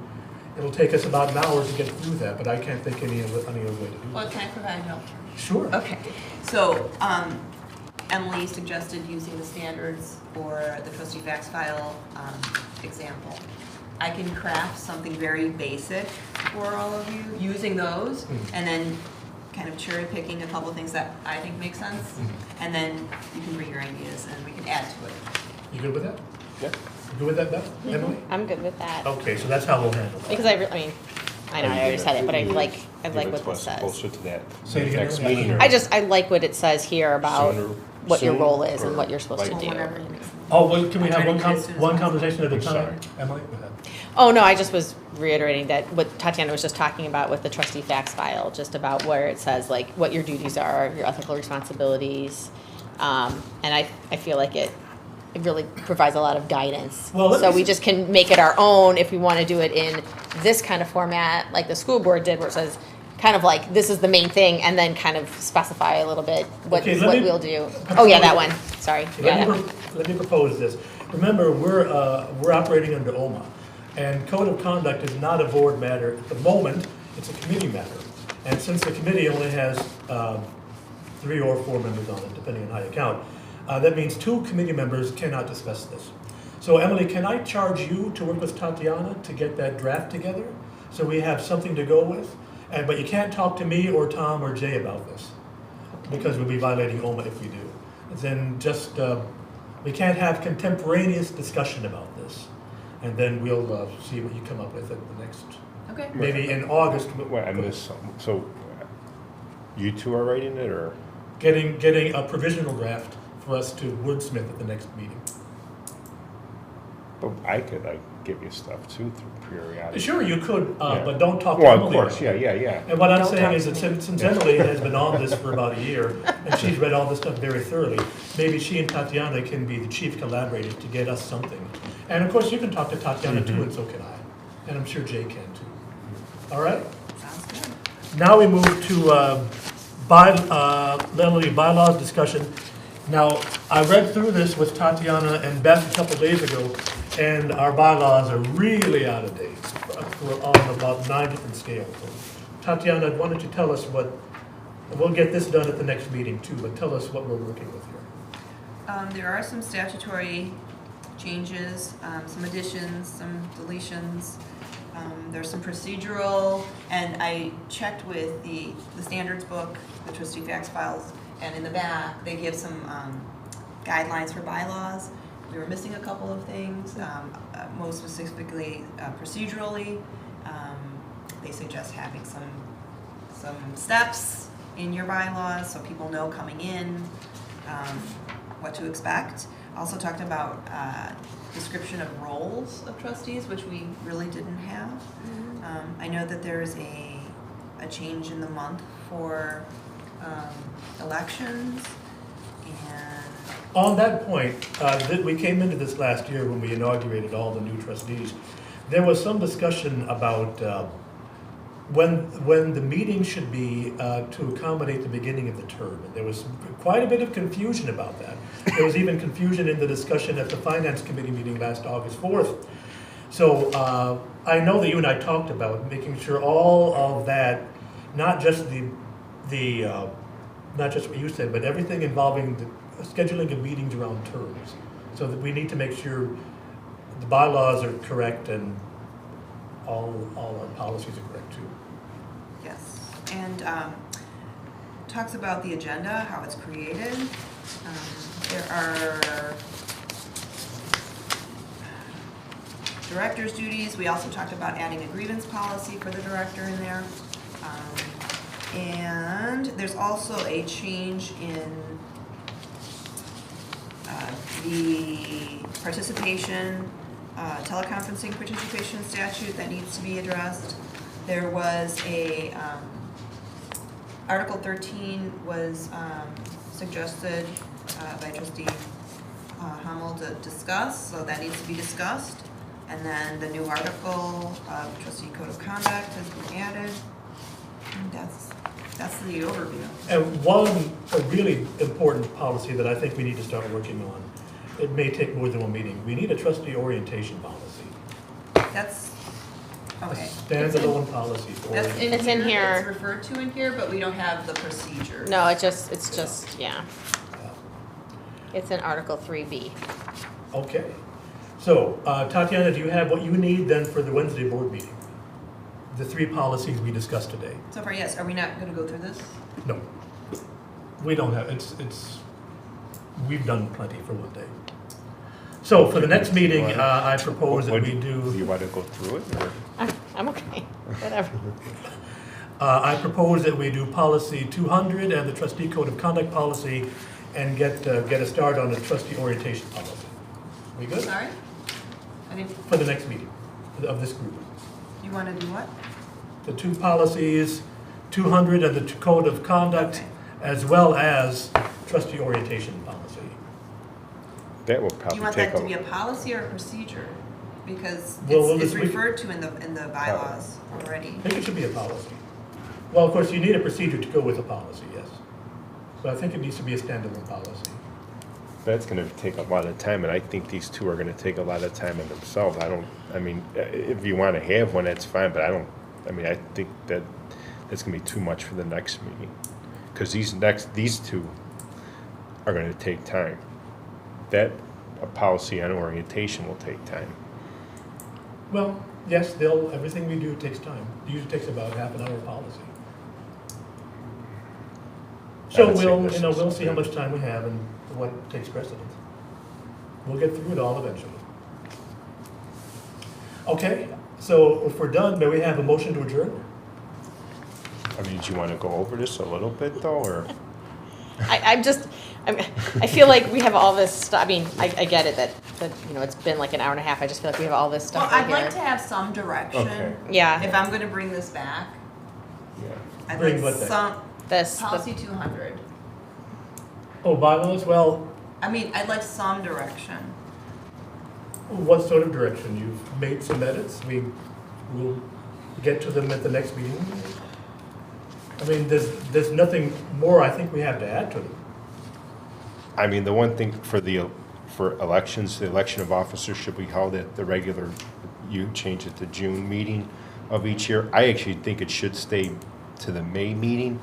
It'll take us about an hour to get through that, but I can't think any other way to do Well, it. can I provide help? Sure. Okay, so Emily suggested using the standards or the trustee facts file example. I can craft something very basic for all of you, using those, and then kind of cherry picking a couple things that I think make sense, and then you can bring your ideas and we can add to it. You good with that? Yeah. You good with that, Beth? Emily? I'm good with that. Okay, so that's how we'll handle it. Because I mean, I know I already said it, but I like Give what it this to us says. Closer to that. Say it again, Next Emily. meeting. or I like what it says here about sooner- what your soon, role is and or what you're supposed to like- do. Well, whatever makes sense. Oh, well, can we I'm have trying to get as soon as one possible. conversation at a I'm time? sorry. Emily, go ahead. Oh, no, I just was reiterating that what Tatiana was just talking about with the trustee facts file, just about where it says like what your duties are, your ethical responsibilities. And I feel like it really provides a lot of guidance. Well, let So me we s- just can make it our own if we want to do it in this kind of format, like the school board did, where it says kind of like, this is the main thing, and then kind of specify a little bit what Okay, let me we'll do. Oh, yeah, that one, sorry. Yeah, that one. Let me propose this. Remember, we're operating under OMA, and code of conduct is not a board matter at the moment, it's a committee matter. And since the committee only has 3 or 4 members on it, depending on how you count, that means 2 committee members cannot discuss this. So Emily, can I charge you to work with Tatiana to get that draft together? So we have something to go with? But you can't talk to me or Tom or Jay about this, because we'll be violating OMA if we do. Then just, we can't have contemporaneous discussion about this. And then we'll see what you come up with at the next, Okay. maybe in August. Wait, I missed something. So you two are writing it, or? Getting a provisional draft for us to wordsmith at the next meeting. But I could give you stuff too through periodic. Sure, you could, Yeah. but don't talk to Well, Emily. of course, about it. yeah. And what I'm Don't saying talk is to that me. since Emily has been on this for about a year, and she's read all this stuff very thoroughly, maybe she and Tatiana can be the chief collaborators to get us something. And of course, you can talk to Tatiana too, and so can I. And I'm sure Jay can too. All right? Sounds good. Now we move to bylaws discussion. Now, I read through this with Tatiana and Beth a couple days ago, and our bylaws are really out of date on about 9 different scales. So, Tatiana, why don't you tell us we'll get this done at the next meeting too, but tell us what we're working with here. There are some statutory changes, some additions, some deletions. There's some procedural, and I checked with the standards book, the trustee facts files, and in the back, they give some guidelines for bylaws. We were missing a couple of things, most specifically procedurally. They suggest having some steps in your bylaws so people know coming in what to expect. Also talked about description of roles of trustees, which we really didn't have. I know that there's a change in the month for elections, and On that point, we came into this last year when we inaugurated all the new trustees. There was some discussion about when the meeting should be to accommodate the beginning of the term. And there was quite a bit of confusion about that. There was even confusion in the discussion at the Finance Committee meeting last August 4th. So I know that you and I talked about making sure all of that, not just not just what you said, but everything involving the scheduling of meetings around terms. So that we need to make sure the bylaws are correct and all our policies are correct too. yes, and talks about the agenda, how it's created. There are director's duties. We also talked about adding a grievance policy for the director in there. And there's also a change in the participation, teleconferencing participation statute that needs to be addressed. There was a, Article 13 was suggested by trustee Hummel to discuss, so that needs to be discussed. And then the new article of trustee code of conduct has been added. And That's the overview. And a really important policy that I think we need to start working on, it may take more than one meeting, we need a trustee orientation policy. That's, A okay. standalone policy for That's orientation. It's in here. It's referred to in here, but we don't have the procedures. No, it's just, yeah. It's in Article 3B. Okay. So, Tatiana, do you have what you need then for the Wednesday board meeting? The 3 policies we discussed today? So far, yes. Are we not gonna go through this? No. We don't have, we've done plenty for one day. So for the next meeting, I propose that we Do you do, want to go through it, or? I'm okay, whatever. I propose that we do policy 200 and the trustee code of conduct policy and get a start on the trustee orientation policy. We good? Sorry? I didn't, For the next meeting of this group. you wanna do what? The 2 policies, 200 and the code of conduct, Okay. as well as trustee orientation policy. That will Do probably you want take that to be a policy or a procedure? Because Well, it's we- referred to in the bylaws already. I think it should be a policy. Well, of course, you need a procedure to go with a policy, yes. So I think it needs to be a standalone policy. That's gonna take a lot of time, and I think these 2 are gonna take a lot of time in themselves. If you wanna have one, that's fine, but I think that's gonna be too much for the next meeting. Cause these 2 are gonna take time. That, a policy on orientation will take time. Well, yes, everything we do takes time. It usually takes about half an hour policy. I So would say we'll, this is- we'll see how much time we have and what takes precedence. We'll get through it all eventually. Okay, so if we're done, may we have a motion to adjourn? Do you wanna go over this a little bit though, or? I feel like we have all this stuff, I get it that, it's been like an hour and a half, I just feel like we have all this Well, stuff I'd right like to here. have some direction. Okay. Yeah, If I'm gonna bring this back, Yeah. I'd Bring like what back? some, this, policy 200. Oh, bylaws, well, I'd like some direction. what sort of direction? You've made some edits, we'll get to them at the next meeting. There's nothing more I think we have to add to them. The one thing for elections, the election of officers should be held at the regular, you change it to June meeting of each year. I actually think it should stay to the May meeting,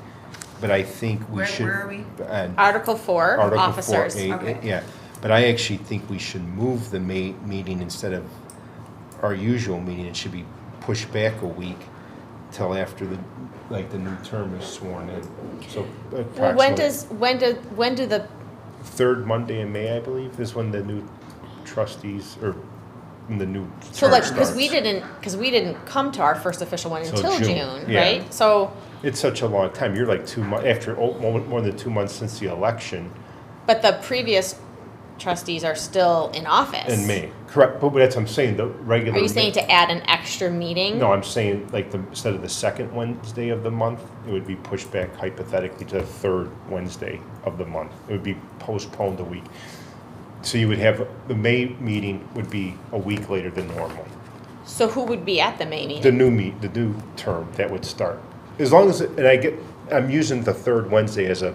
but I think we should. Where are we? Article 4, Article officers. 4A, Okay. yeah. But I actually think we should move the May meeting instead of our usual meeting. It should be pushed back a week till after the new term is sworn in. So Well, approximately when do the, 3rd Monday in May, I believe, is when the new trustees, or when the new so term like, starts. because we didn't come to our first official one Till until June, June, yeah. right? So, It's such a long time. You're like 2 months, after more than 2 months since the election but the previous trustees are still in office. in May. Correct, but that's what I'm saying, the regular. Are you saying to add an extra meeting? No, I'm saying instead of the 2nd Wednesday of the month, it would be pushed back hypothetically to the 3rd Wednesday of the month. It would be postponed a week. So you would have, the May meeting would be a week later than normal. So who would be at the May meeting? The new term that would start. As long as, I'm using the 3rd Wednesday as a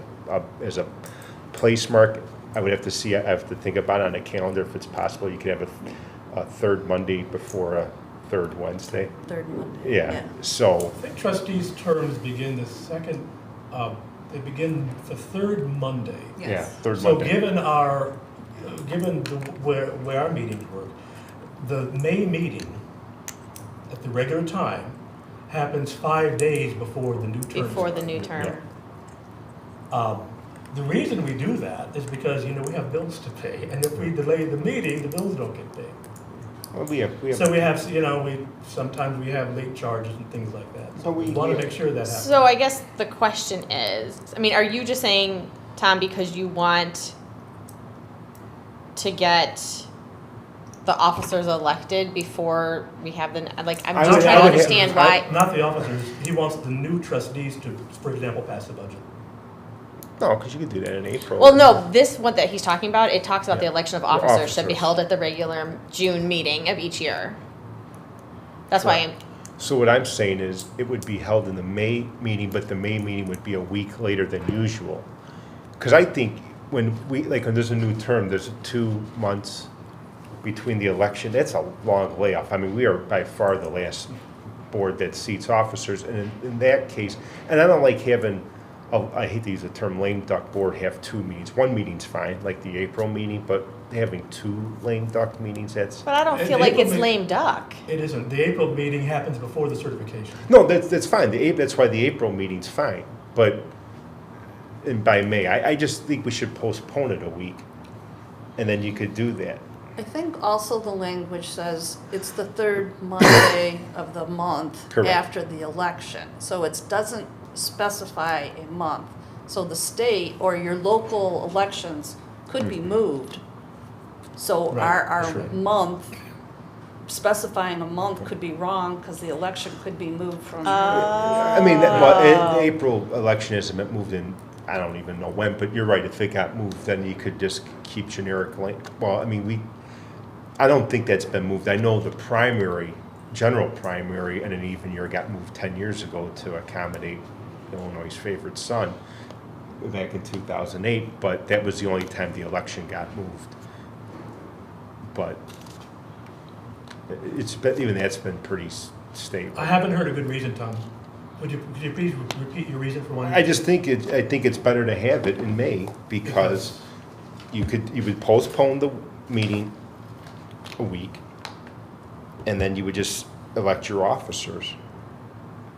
place mark. I would have to see, I have to think about it on a calendar if it's possible. You could have a 3rd Monday before a 3rd Wednesday. 3rd Monday. Yeah, so, I think trustees' terms begin they begin the 3rd Monday. yeah, Yes. 3rd So Monday. where our meetings work, the May meeting at the regular time happens 5 days before the new term. Before the starts. new term? Yeah. The reason we do that is because, we have bills to pay, and if we delay the meeting, the bills don't get paid. Well, we have. So we have, sometimes we have late charges and things like that. So But we we- want to make sure that happens. So I guess the question is, are you just saying, Tom, because you want to get the officers elected before we have I'm just trying to understand why. Not the officers, he wants the new trustees to, for example, pass the budget. No, because you could do that in April. Well, no, this one that he's talking about, it talks about the Yeah. election of The officers should be officers. held at the regular June meeting of each year. That's why, So what I'm saying is, it would be held in the May meeting, but the May meeting would be a week later than usual. Because I think when there's a new term, there's 2 months between the election, that's a long layoff. I mean, we are by far the last board that seats officers, and in that case, and I don't like having, I hate to use the term lame duck board, have 2 meetings. 1 meeting's fine, like the April meeting, but having 2 lame duck meetings, that's, But I don't And feel like April it's may- lame duck. It isn't. The April meeting happens before the certification. no, that's fine. That's why the April meeting's fine, but by May, I just think we should postpone it a week, and then you could do that. I think also the language says it's the third Monday of the month Correct. after the election. So it doesn't specify a month. So the state or your local elections could be moved. So Right, our sure. month, specifying a month could be wrong because the election could be moved from. I mean, the April election isn't moved in, I don't even know when, but you're right, if it got moved, then you could just keep generic link. Well, I mean, I don't think that's been moved. I know the primary, general primary, in an even year got moved 10 years ago to accommodate Illinois' favorite son back in 2008, but that was the only time the election got moved. But it's been, even that's been pretty stable. I haven't heard a good reason, Tom. Could you please repeat your reason for wanting? I just think I think it's better to have it in May because you would postpone the meeting a week, and then you would just elect your officers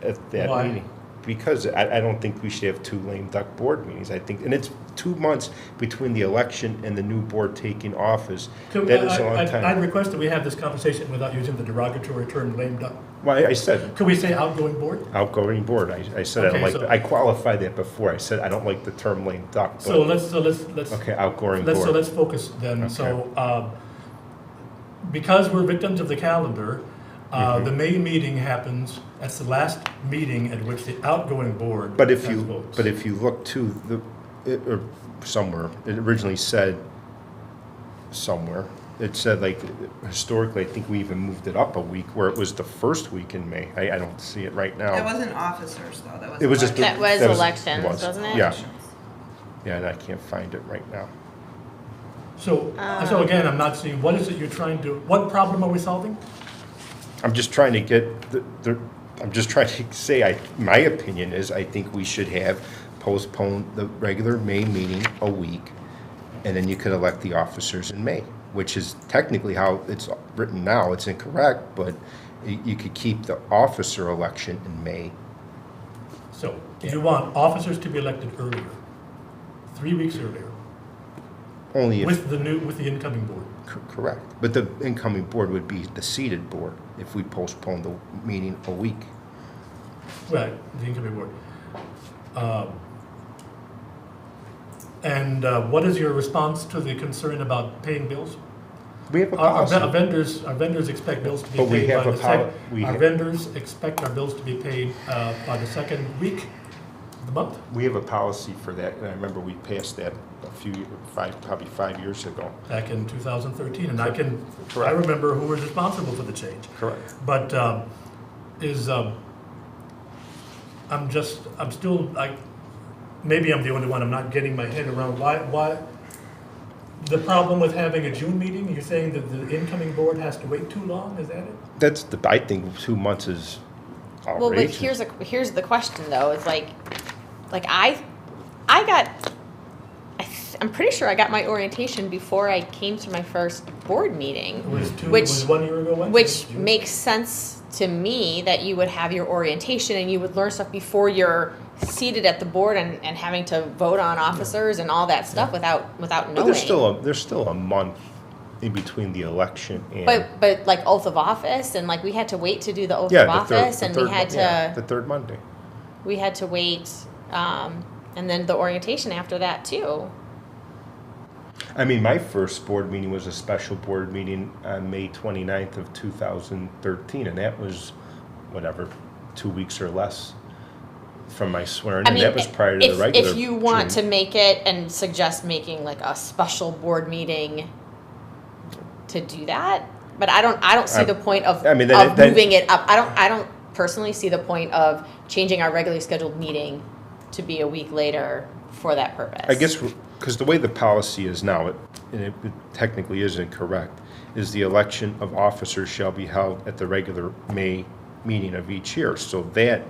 at that Why? meeting. Because I don't think we should have 2 lame duck board meetings. I think, and it's 2 months between the election and the new board taking office. Could- That is a long I'd time. request that we have this conversation without using the derogatory term lame duck. Well, I said Could we say outgoing board? outgoing board. I said I don't Okay, like. so- I qualified that before. I said I don't like the term lame duck. But, So let's okay, outgoing board. let's focus then. Okay. So because we're victims of the calendar, Mm-hmm. the May meeting happens. That's the last meeting at which the outgoing board But if has you, votes. but if you look to or somewhere, it originally said somewhere, it said like, historically, I think we even moved it up a week, where it was the first week in May. I don't see it right That now. wasn't officers, though, that was. It was just. elections. That was elections, was. wasn't it? Yeah, yeah, and I can't find it right now. So again, I'm not seeing, what is it you're trying to, what problem are we solving? I'm just trying to get I'm just trying to say, my opinion is, I think we should have postponed the regular May meeting a week, and then you could elect the officers in May, which is technically how it's written now. It's incorrect, but you could keep the officer election in May. So you want officers to be elected earlier, 3 weeks earlier, Only if, with the incoming board. correct. But the incoming board would be the seated board if we postponed the meeting a week. Right, the incoming board. And what is your response to the concern about paying bills? We have a Our policy. vendors expect bills to be But we paid have by a the second. we Our have- vendors expect our bills to be paid by the second week of the month. We have a policy for that, and I remember we passed that probably 5 years ago. Back in 2013, and I Correct. remember who was responsible for the change. Correct. But I'm still, like, maybe I'm the only one, I'm not getting my head around why, the problem with having a June meeting, you're saying that the incoming board has to wait too long, is that it? I think 2 months is Well, but outrageous. here's the question though. It's like I'm pretty sure I got my orientation before I came to my first board meeting, It was Which- 1 year ago, Wednesday? which June? makes sense to me that you would have your orientation and you would learn stuff before you're seated at the board and having to vote on officers and all that stuff without knowing. But there's still a month in between the election and. But like oath of office and like we had to wait to do the oath Yeah, of office and we had to the third Monday. we had to wait and then the orientation after that too. I mean, my first board meeting was a special board meeting on May 29th of 2013, and that was, 2 weeks or less from my swearing, and that was prior to the regular. If you want June. to make it and suggest making like a special board meeting to do that, but I don't see the point of I mean, then- moving it up. I don't personally see the point of changing our regularly scheduled meeting to be a week later for that purpose. I guess, because the way the policy is now, and it technically isn't correct, is the election of officers shall be held at the regular May meeting of each year. So that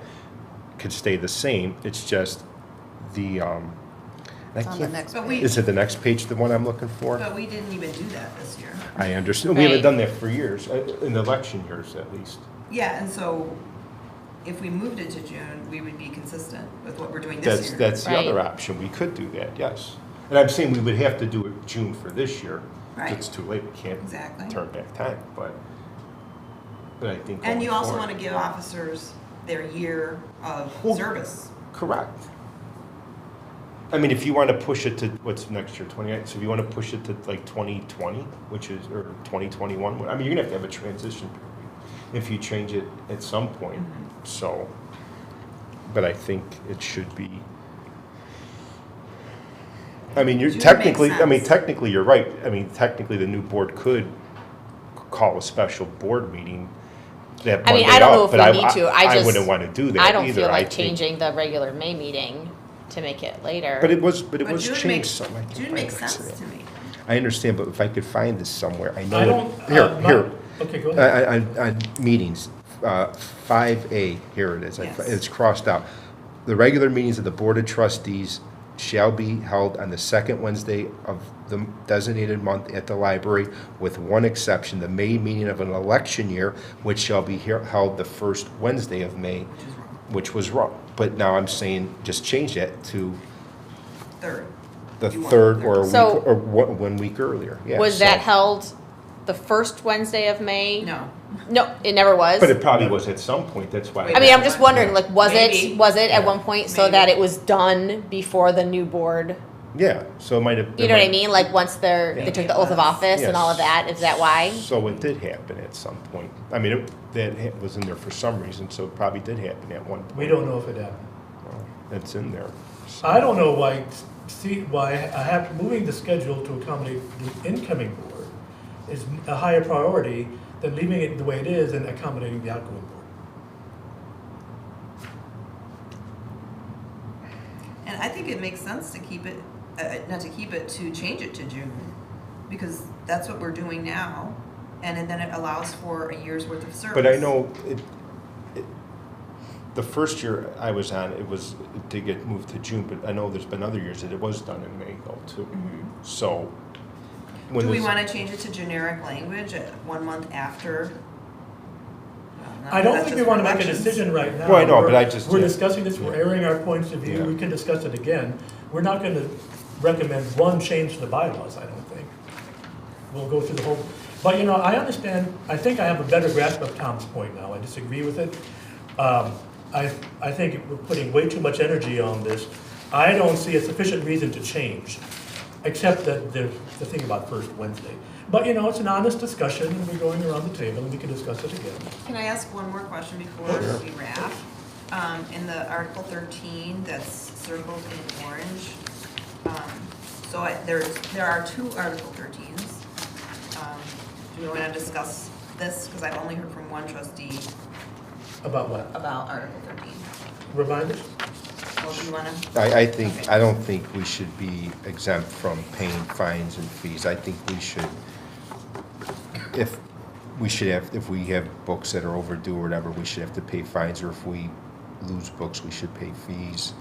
could stay the same. It's just the, I It's on the can't, next But page. we, is it the next page, the one I'm looking for? but we didn't even do that this year. I understand. We haven't Right. done that for years, in election years at least. Yeah, and so if we moved it to June, we would be consistent with what we're doing this year. That's the other Right. option. We could do that, yes. And I'm saying we would have to do it June for this year. Right. It's too late. We can't Exactly. turn back time, but I think. And going you also forward- want to give officers their year of Well- service. Correct. I mean, if you want to push it to, what's next year, 28, so if you want to push it to like 2020, which is, or 2021, I mean, you're gonna have a transition period if you change it at some point, so. But I think it should be, I mean, you're June makes technically, I mean, sense. technically, you're right. I mean, technically, the new board could call a special board meeting that I mean, Monday I don't know up, if but we need to. I just wouldn't want to do that I don't either. feel like think- changing the regular May meeting to make it later. But it was But changed some. I can June find makes it. sense to me. I understand, but if I could find this somewhere, I know. I it- don't, Here, my- here, Okay, go ahead. on meetings, 5A, here it is. Yes. It's crossed out. The regular meetings of the Board of Trustees shall be held on the second Wednesday of the designated month at the library, with one exception, the May meeting of an election year, which shall be held the first Wednesday of May, which was wrong. But now I'm saying, just change that to Third. the You want third or a week, So- or 1 week earlier, yeah. Was so- that held the first Wednesday of May? No. No, it never was. But it probably was at some point, that's why. I mean, I'm just wondering, like, was Maybe. it at Yeah. one point so Maybe. that it was done before the new board? Yeah, so it might have. You know what I mean? Like once they Yeah. took the oath of office and all of that. Is that why? So it did happen at some point. I mean, that was in there for some reason, so it probably did happen at one point. We don't know if it happened. Well, it's in there. I don't know why, why I have, moving the schedule to accommodate the incoming board is a higher priority than leaving it the way it is and accommodating the outgoing board. And I think it makes sense to keep it, not to keep it, to change it to June, because that's what we're doing now, and then it allows for a year's worth of service. But I know the first year I was on, it did get moved to June, but I know there's been other years that it was done in May though, too. So. when Do we this- want to change it to generic language at 1 month after? I don't think we want to make a decision right now. Well, I know, but We're- I just- We're yeah. discussing this, we're airing our points of view, Yeah. we can discuss it again. We're not going to recommend one change to the bylaws, I don't think. We'll go through the whole, but you know, I understand, I think I have a better grasp of Tom's point now, I disagree with it. I think we're putting way too much energy on this. I don't see a sufficient reason to change, except that there's the thing about first Wednesday. But you know, it's an honest discussion, and we're going around the table, and we can discuss it again. Can I ask one more question before Sure. we wrap? In the Article 13 that's circled in orange, so there are 2 Article 13s. Do we want to discuss this? Because I've only heard from one trustee About what? about Article 13. Remind us? Well, do you want to? I don't think we should be exempt from paying fines and fees. I think we should, if we have books that are overdue or whatever, we should have to pay fines, or if we lose books, we should pay fees.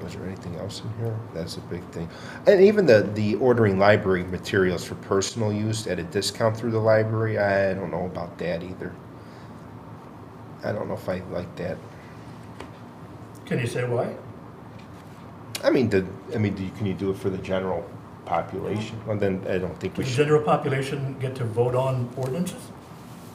Was there anything else in here? That's a big thing. And even the ordering library materials for personal use at a discount through the library, I don't know about that either. I don't know if I like that. Can you say why? Can you do it for the general population? Well, then I don't think we Does the should. general population get to vote on ordinances?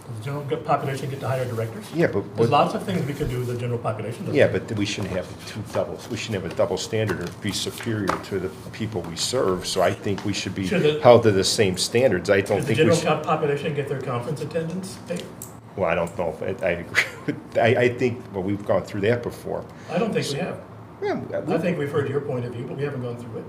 Does the general population get to hire directors? Yeah, but There's lots of things we can do, the general population doesn't. yeah, but we shouldn't have two doubles. We shouldn't have a double standard or be superior to the people we serve. So I think we should be Should the- held to the same standards. I don't Does the think we general should. population get their conference attendance paid? Well, I don't know. I agree. I think, well, we've gone through that before. I don't think we have. Yeah, I think we've heard your point of view, but we haven't gone through it.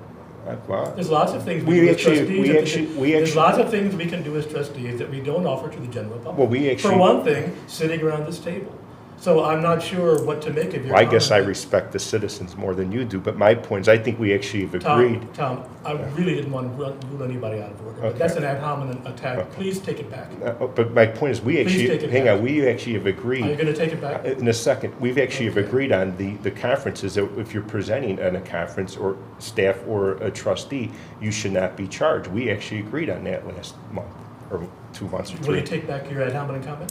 Well, There's lots of things We we do as actually- trustees. we that actually- can- we There's actually- lots of things we can do as trustees that we don't offer to the general public. Well, we For actually- one thing, sitting around this table. So I'm not sure what to make of your I guess I comment. respect the citizens more than you do, but my point is, I think we actually have Tom, agreed. Tom, I really didn't want to rule anybody out of order, but that's an ad hominem attack. Okay. Please take it back. But my point is, we Please actually, take it hang back. on, we actually have Are you agreed, going to take it back? in a second, we've actually have Okay. agreed on the conferences, that if you're presenting at a conference, or staff or a trustee, you should not be charged. We actually agreed on that last month, or 2 months or Will you 3. take back your ad hominem comment?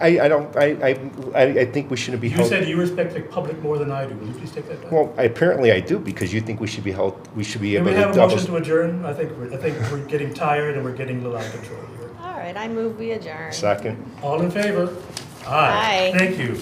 I think we shouldn't be You held. said you respect the public more than I do. Will you please take that back? Well, apparently I do, because you think we should be held, we should be Can able we to have a double. motion to adjourn? I think we're getting tired and we're getting a little out of control here. All right, I move we adjourn. Second. All in favor? Aye. Thank you.